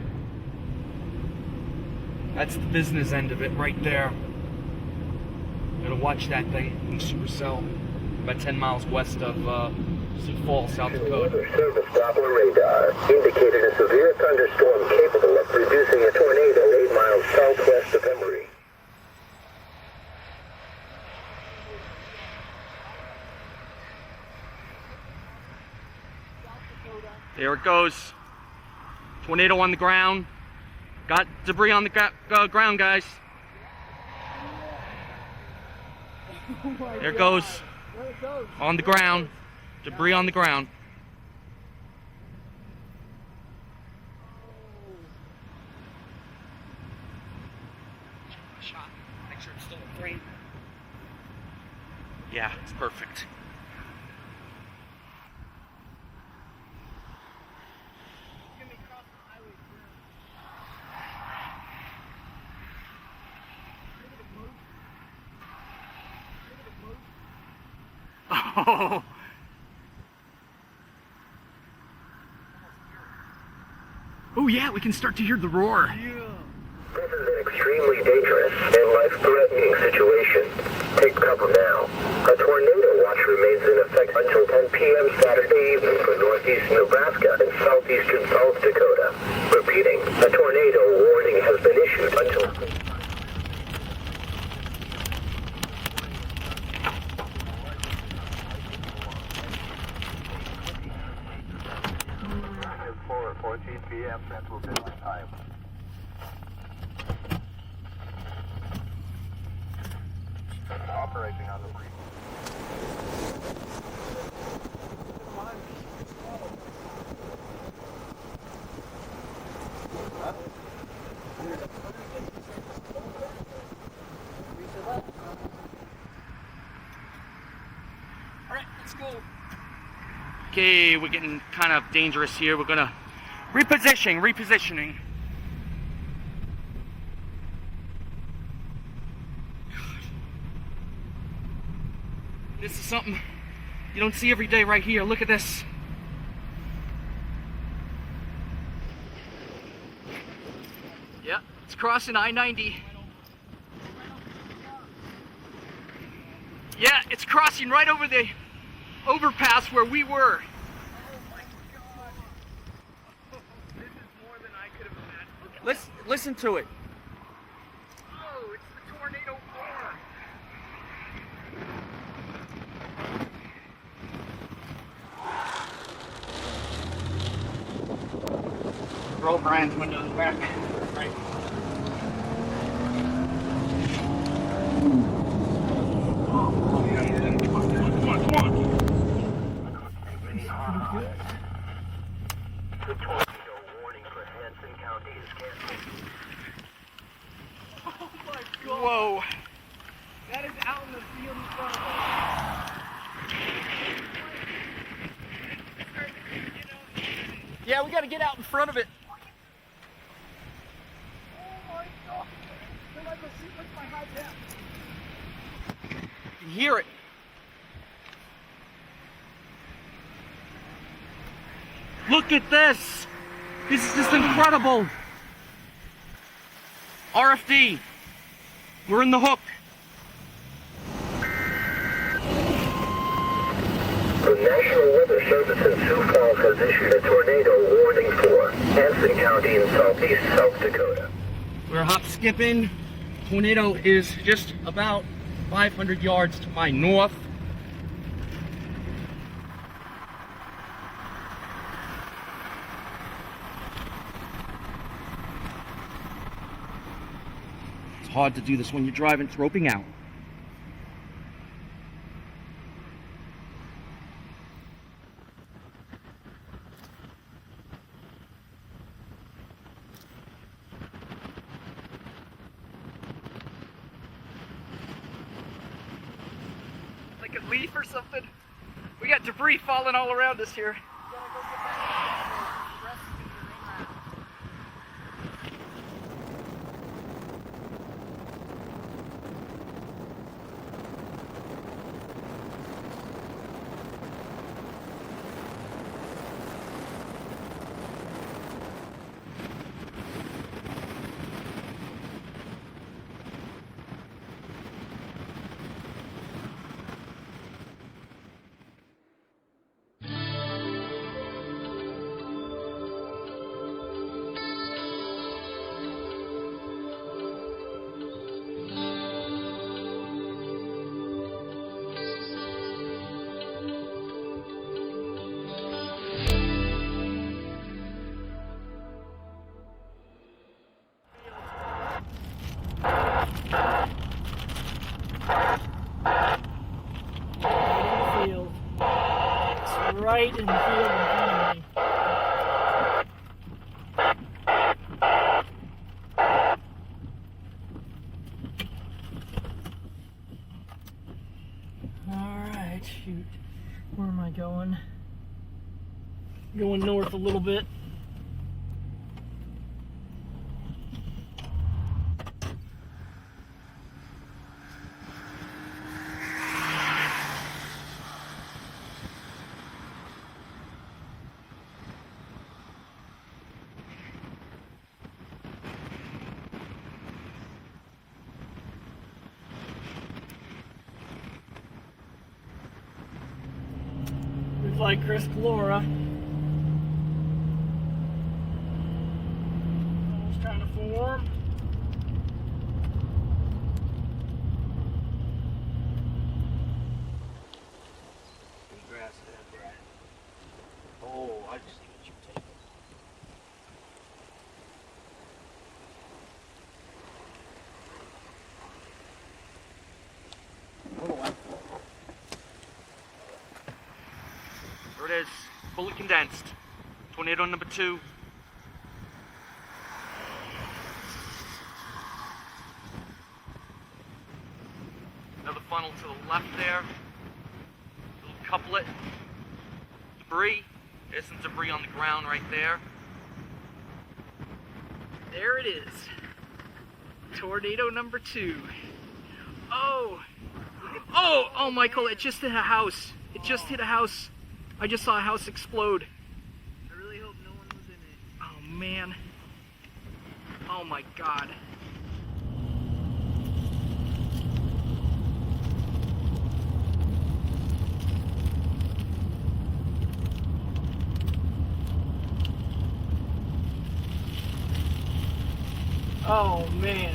That's the business end of it right there. Gotta watch that thing in supercell. About 10 miles west of Sioux Falls, South Dakota. Service Doppler radar indicated a severe thunderstorm capable of producing a tornado 8 miles southwest of Emory. There it goes. Tornado on the ground. Got debris on the ground, guys. There it goes. On the ground. Debris on the ground. Shot. Make sure it's still in frame. Yeah, it's perfect. Oh. Oh yeah, we can start to hear the roar. This is an extremely dangerous and life-threatening situation. Take cover now. A tornado watch remains in effect until 10 p.m. Saturday evening for northeast Nebraska and southeastern South Dakota. Repeating, a tornado warning has been issued until... p.m. Central Daylight Time. Operating on the breeze. Alright, let's go. Okay, we're getting kind of dangerous here. We're gonna repositioning. This is something you don't see every day right here. Look at this. Yeah, it's crossing I-90. Yeah, it's crossing right over the overpass where we were. Listen to it. Oh, it's the tornado roar. Roll Brian's windows back. Right. Come on. The tornado warning for Hanson County is canceled. Oh my God. Whoa. That is out in the field in front of us. Yeah, we gotta get out in front of it. Oh my God. Where am I going to see? What's my high def? You can hear it. Look at this. This is just incredible. RFD. We're in the hook. The National Weather Service in Sioux Falls has issued a tornado warning for Hanson County in southeast South Dakota. We're hop skipping. Tornado is just about 500 yards to my north. It's hard to do this when you're driving, it's roping out. Like a leaf or something. We got debris falling all around us here. right in the field in front of me. Alright, shoot. Where am I going? Going north a little bit. Looks like Chris Calora. Almost trying to form. Grass head, right? Oh, I just see what you take. There it is, fully condensed. Tornado number 2. Another funnel to the left there. Little couplet. Debris. There's some debris on the ground right there. There it is. Tornado number 2. Oh! Oh, Michael, it just hit a house. It just hit a house. I just saw a house explode. I really hope no one was in it. Oh, man. Oh, my God. Oh, man.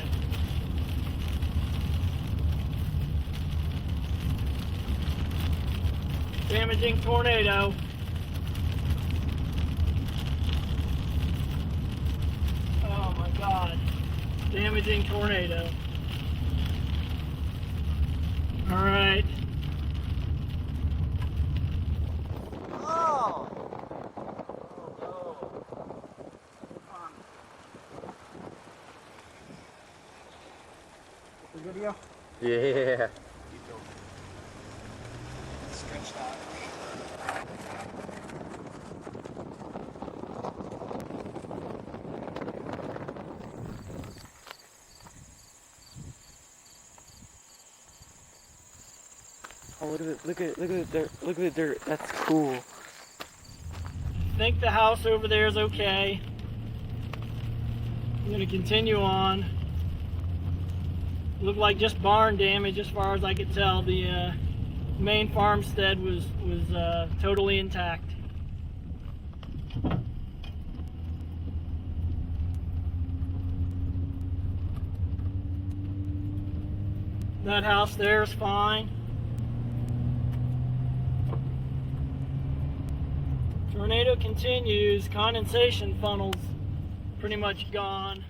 Damaging tornado. Oh my God. Damaging tornado. All right. Oh! The video? Yeah. Stretched out. Oh, look at the dirt. Look at the dirt. That's cool. I think the house over there is okay. I'm gonna continue on. Looked like just barn damage as far as I could tell. The main farmstead was totally intact. That house there is fine. Tornado continues. Condensation funnels pretty much gone.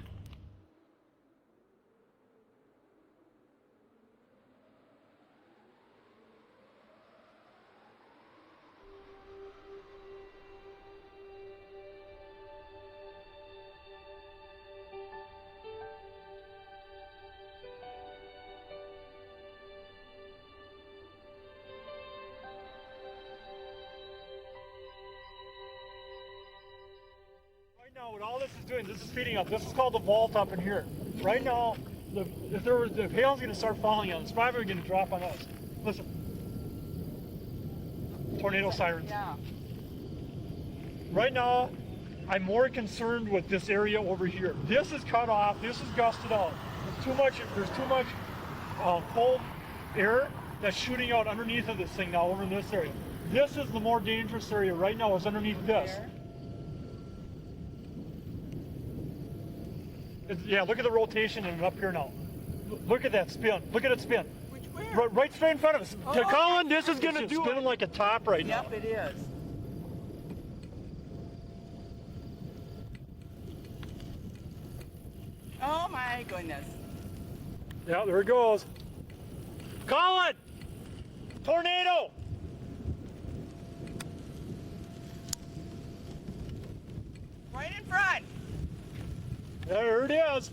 Right now, what all this is doing, this is feeding up. This is called the vault up in here. Right now, if hail's going to start falling on us, it's probably going to drop on us. Listen. Tornado sirens. Yeah. Right now, I'm more concerned with this area over here. This is cut off. This is gusted out. There's too much cold air that's shooting out underneath of this thing now over in this area. This is the more dangerous area right now, is underneath this. Yeah, look at the rotation and up here now. Look at that spin. Look at it spin. Which where? Right straight in front of us. Oh, Colin, this is going to do spinning like a top right now. Yep, it is. Oh my goodness. Yeah, there it goes. Colin! Tornado! it is.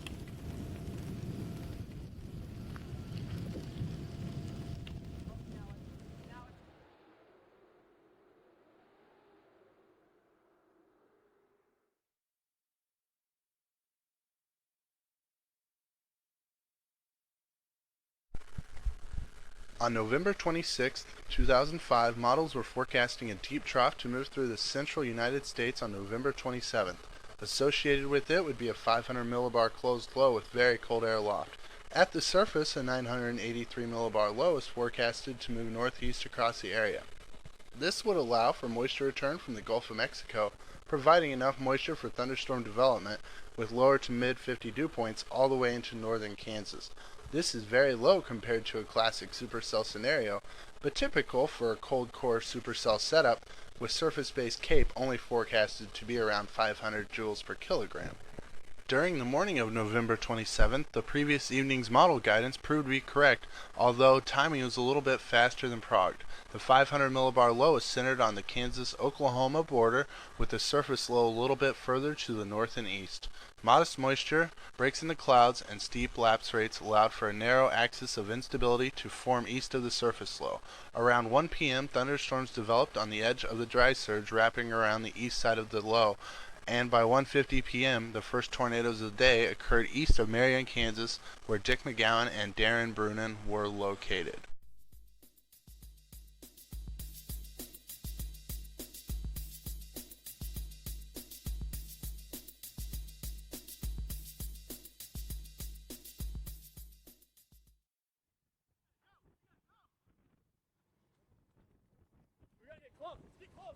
On November 26, 2005, models were forecasting a deep trough to move through the central United States on November 27th. Associated with it would be a 500 millibar closed low with very cold air aloft. At the surface, a 983 millibar low is forecasted to move northeast across the area. This would allow for moisture return from the Gulf of Mexico, providing enough moisture for thunderstorm development with lower to mid 50 dew points all the way into northern Kansas. This is very low compared to a classic supercell scenario, but typical for a cold core supercell setup with surface-based CAPE only forecasted to be around 500 joules per kilogram. During the morning of November 27th, the previous evening's model guidance proved to be correct, although timing was a little bit faster than progged. The 500 millibar low is centered on the Kansas-Oklahoma border, with the surface low a little bit further to the north and east. Modest moisture, breaks in the clouds, and steep lapse rates allowed for a narrow axis of instability to form east of the surface low. Around 1 p.m., thunderstorms developed on the edge of the dry surge wrapping around the east side of the low, and by 1:50 p.m., the first tornadoes of the day occurred east of Marion, Kansas, where Dick McGowan and Darren Brunin were located. We gotta get close. Let's get close.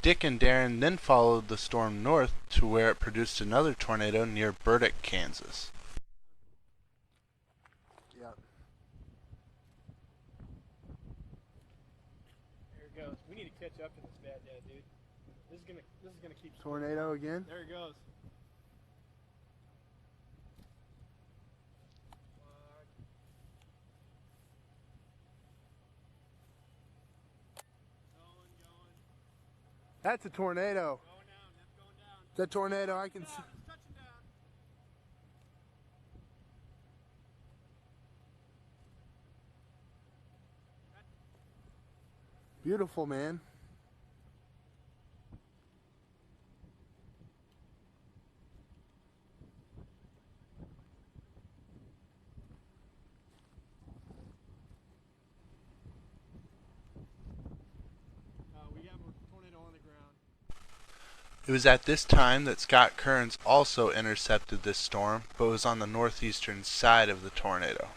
Dick and Darren then followed the storm north to where it produced another tornado near Burdick, Kansas. Yep. There it goes. We need to catch up to this bad dad, dude. This is gonna keep Tornado again? There it goes. That's a tornado. It's a tornado. I can see. Beautiful, man. We have a tornado on the ground. It was at this time that Scott Kearns also intercepted this storm, but was on the northeastern side of the tornado.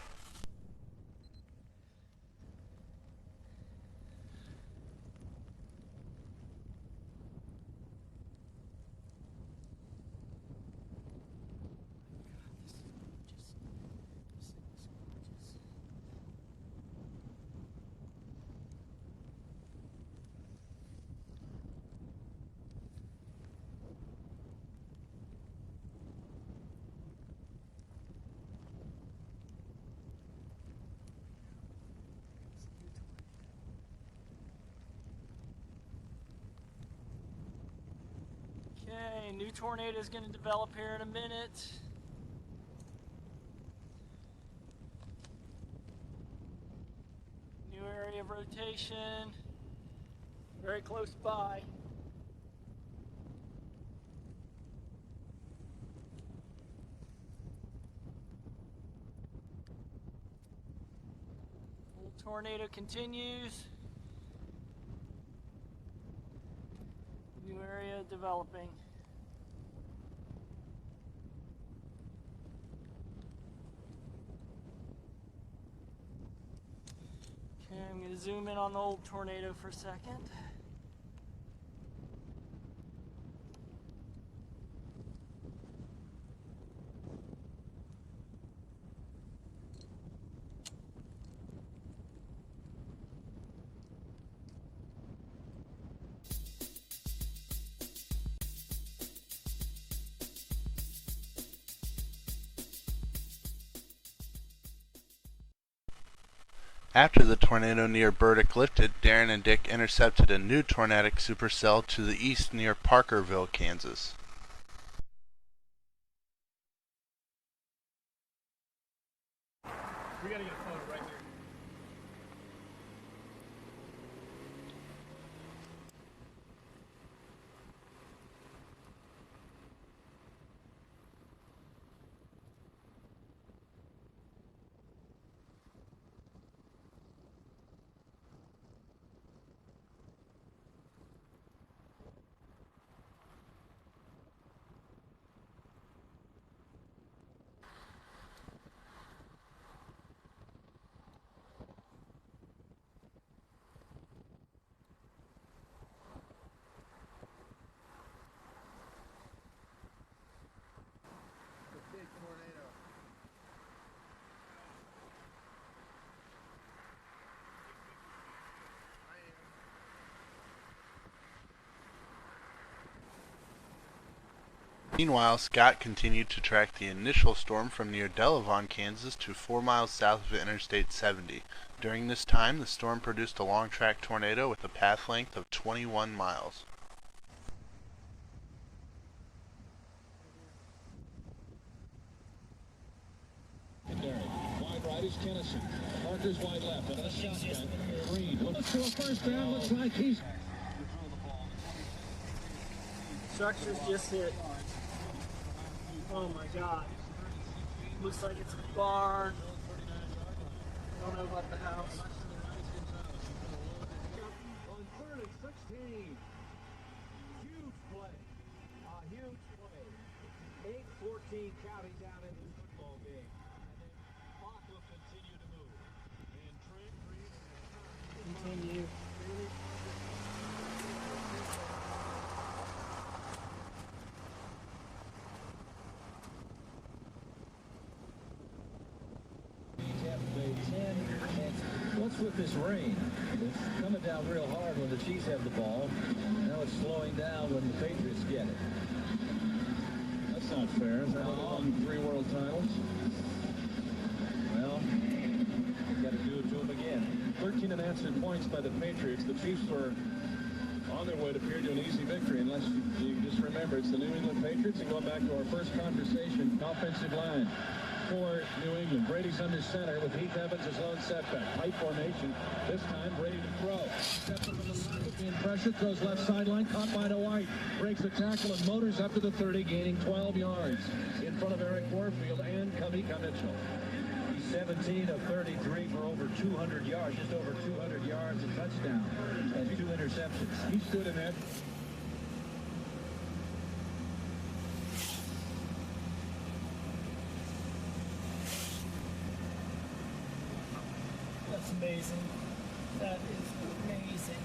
Okay, new tornado is going to develop here in a minute. New area of rotation. Very close by. Old tornado continues. New area developing. Okay, I'm going to zoom in on the old tornado for a second. After the tornado near Burdick lifted, Darren and Dick intercepted a new tornadic supercell to the east near Parkerville, Kansas. We gotta get a photo right here. Meanwhile, Scott continued to track the initial storm from near Delavon, Kansas to 4 miles south of Interstate 70. During this time, the storm produced a long-track tornado with a path length of 21 miles. Wide right is Kennison. Parker's wide left. And a shotgun. Green looks to a first down. Looks like he's... Structure's just hit. Oh my god. Looks like it's a barn. Don't know about the house. On 3rd and 16. Huge play. A huge play. 8-14 counting down into the football game. And then clock will continue to move. And Trent Green. Continue. What's with this rain? It's coming down real hard when the Chiefs have the ball. Now it's slowing down when the Patriots get it. That's not fair. Is that won 3 world titles? Well, got to do it to them again. 13 unanswered points by the Patriots. The Chiefs were on their way to appear to an easy victory, unless you just remember it's the New England Patriots. And going back to our first conversation, offensive line for New England. Brady's under center with Heath Evans as lone setback. Tight formation. This time Brady to throw. Steps up in the line with being pressure. Throws left sideline. Caught by Dwight. Breaks a tackle and motors up to the 30, gaining 12 yards in front of Eric Warfield and Kavika Mitchell. He's 17 of 33 for over 200 yards. Just over 200 yards, a touchdown. And 2 interceptions. He stood in that. That's amazing. That is amazing.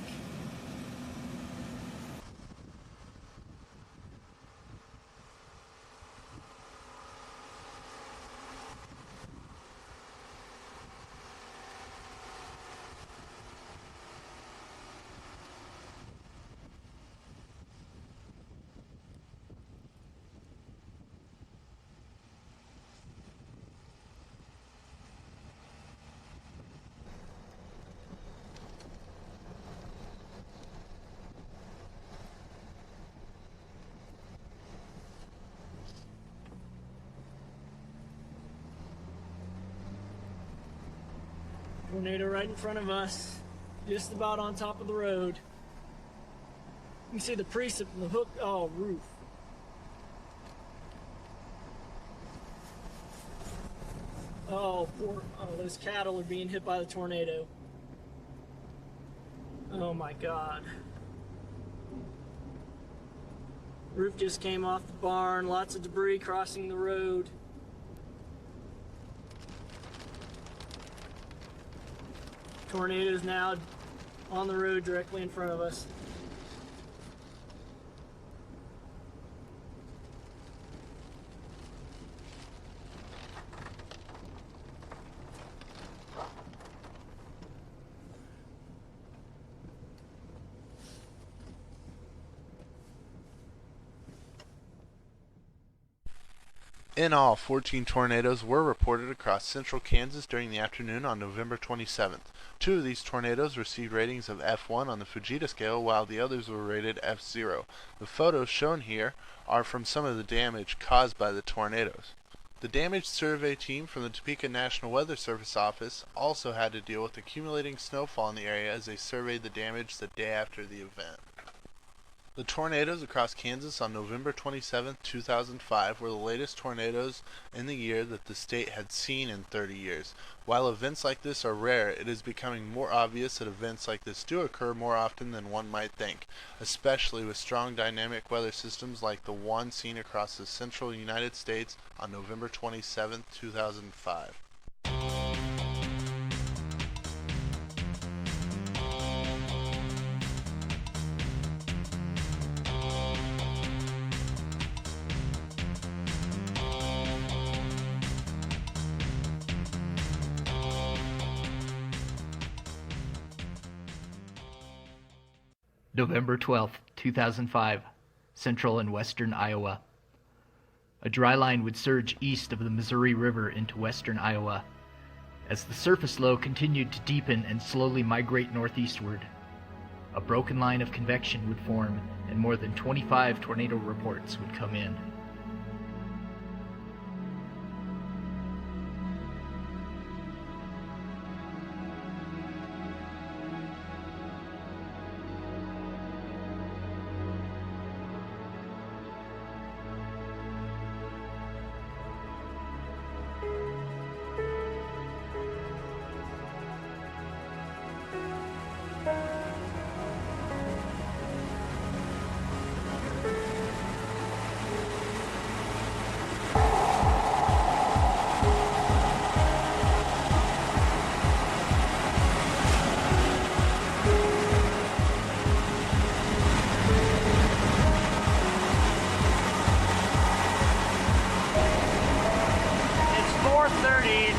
Tornado right in front of us, just about on top of the road. You can see the precip and the hook, oh, roof. Oh, those cattle are being hit by the tornado. Oh my God. Roof just came off the barn, lots of debris crossing the road. Tornadoes now on the road directly in front of us. In all, 14 tornadoes were reported across central Kansas during the afternoon on November 27th. 2 of these tornadoes received ratings of F1 on the Fujita scale, while the others were rated F0. The photos shown here are from some of the damage caused by the tornadoes. The damage survey team from the Topeka National Weather Service office also had to deal with accumulating snowfall in the area as they surveyed the damage the day after the event. The tornadoes across Kansas on November 27, 2005 were the latest tornadoes in the year that the state had seen in 30 years. While events like this are rare, it is becoming more obvious that events like this do occur more often than one might think, especially with strong dynamic weather systems like the one seen across the central United States on November 27, 2005. November 12, 2005, central and western Iowa. A dry line would surge east of the Missouri River into western Iowa. As the surface low continued to deepen and slowly migrate northeastward, a broken line of convection would form and more than 25 tornado reports would come in.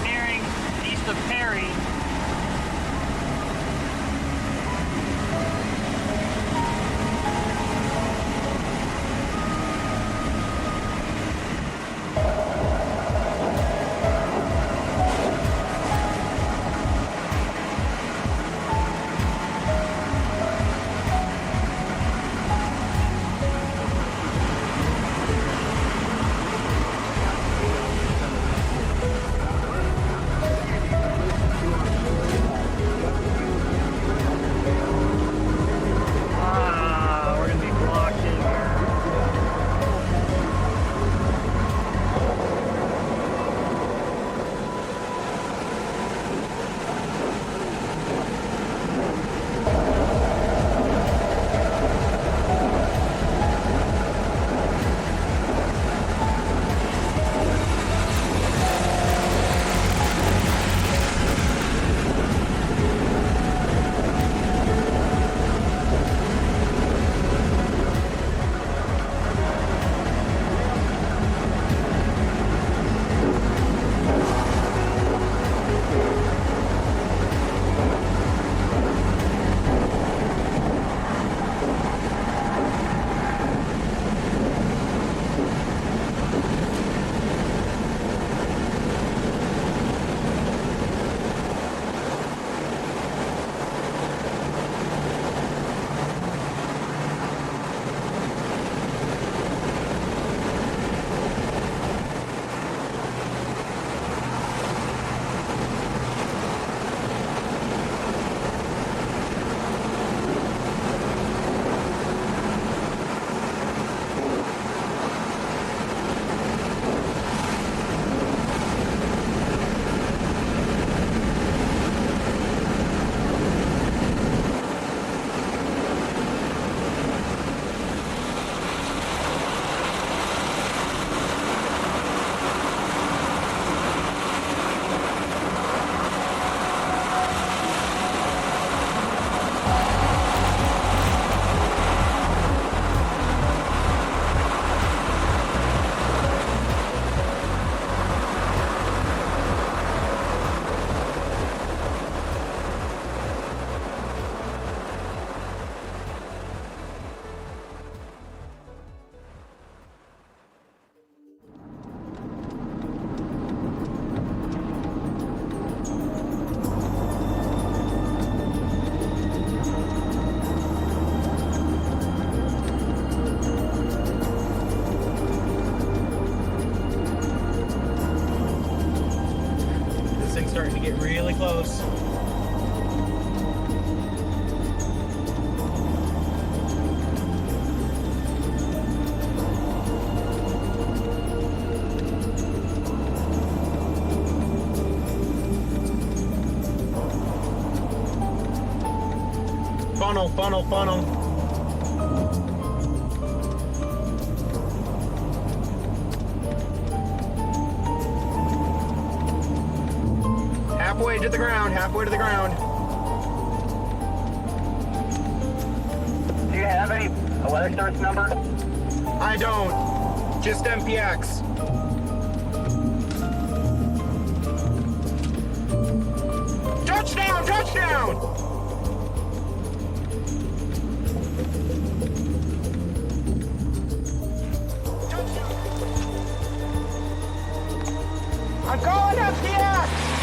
Nearing east of Perry. starting to get really close. Funnel, funnel, funnel. Halfway to the ground, halfway to the ground. Do you have any weather source number? I don't. Just MPX. Touchdown! Touchdown! I'm calling FTS!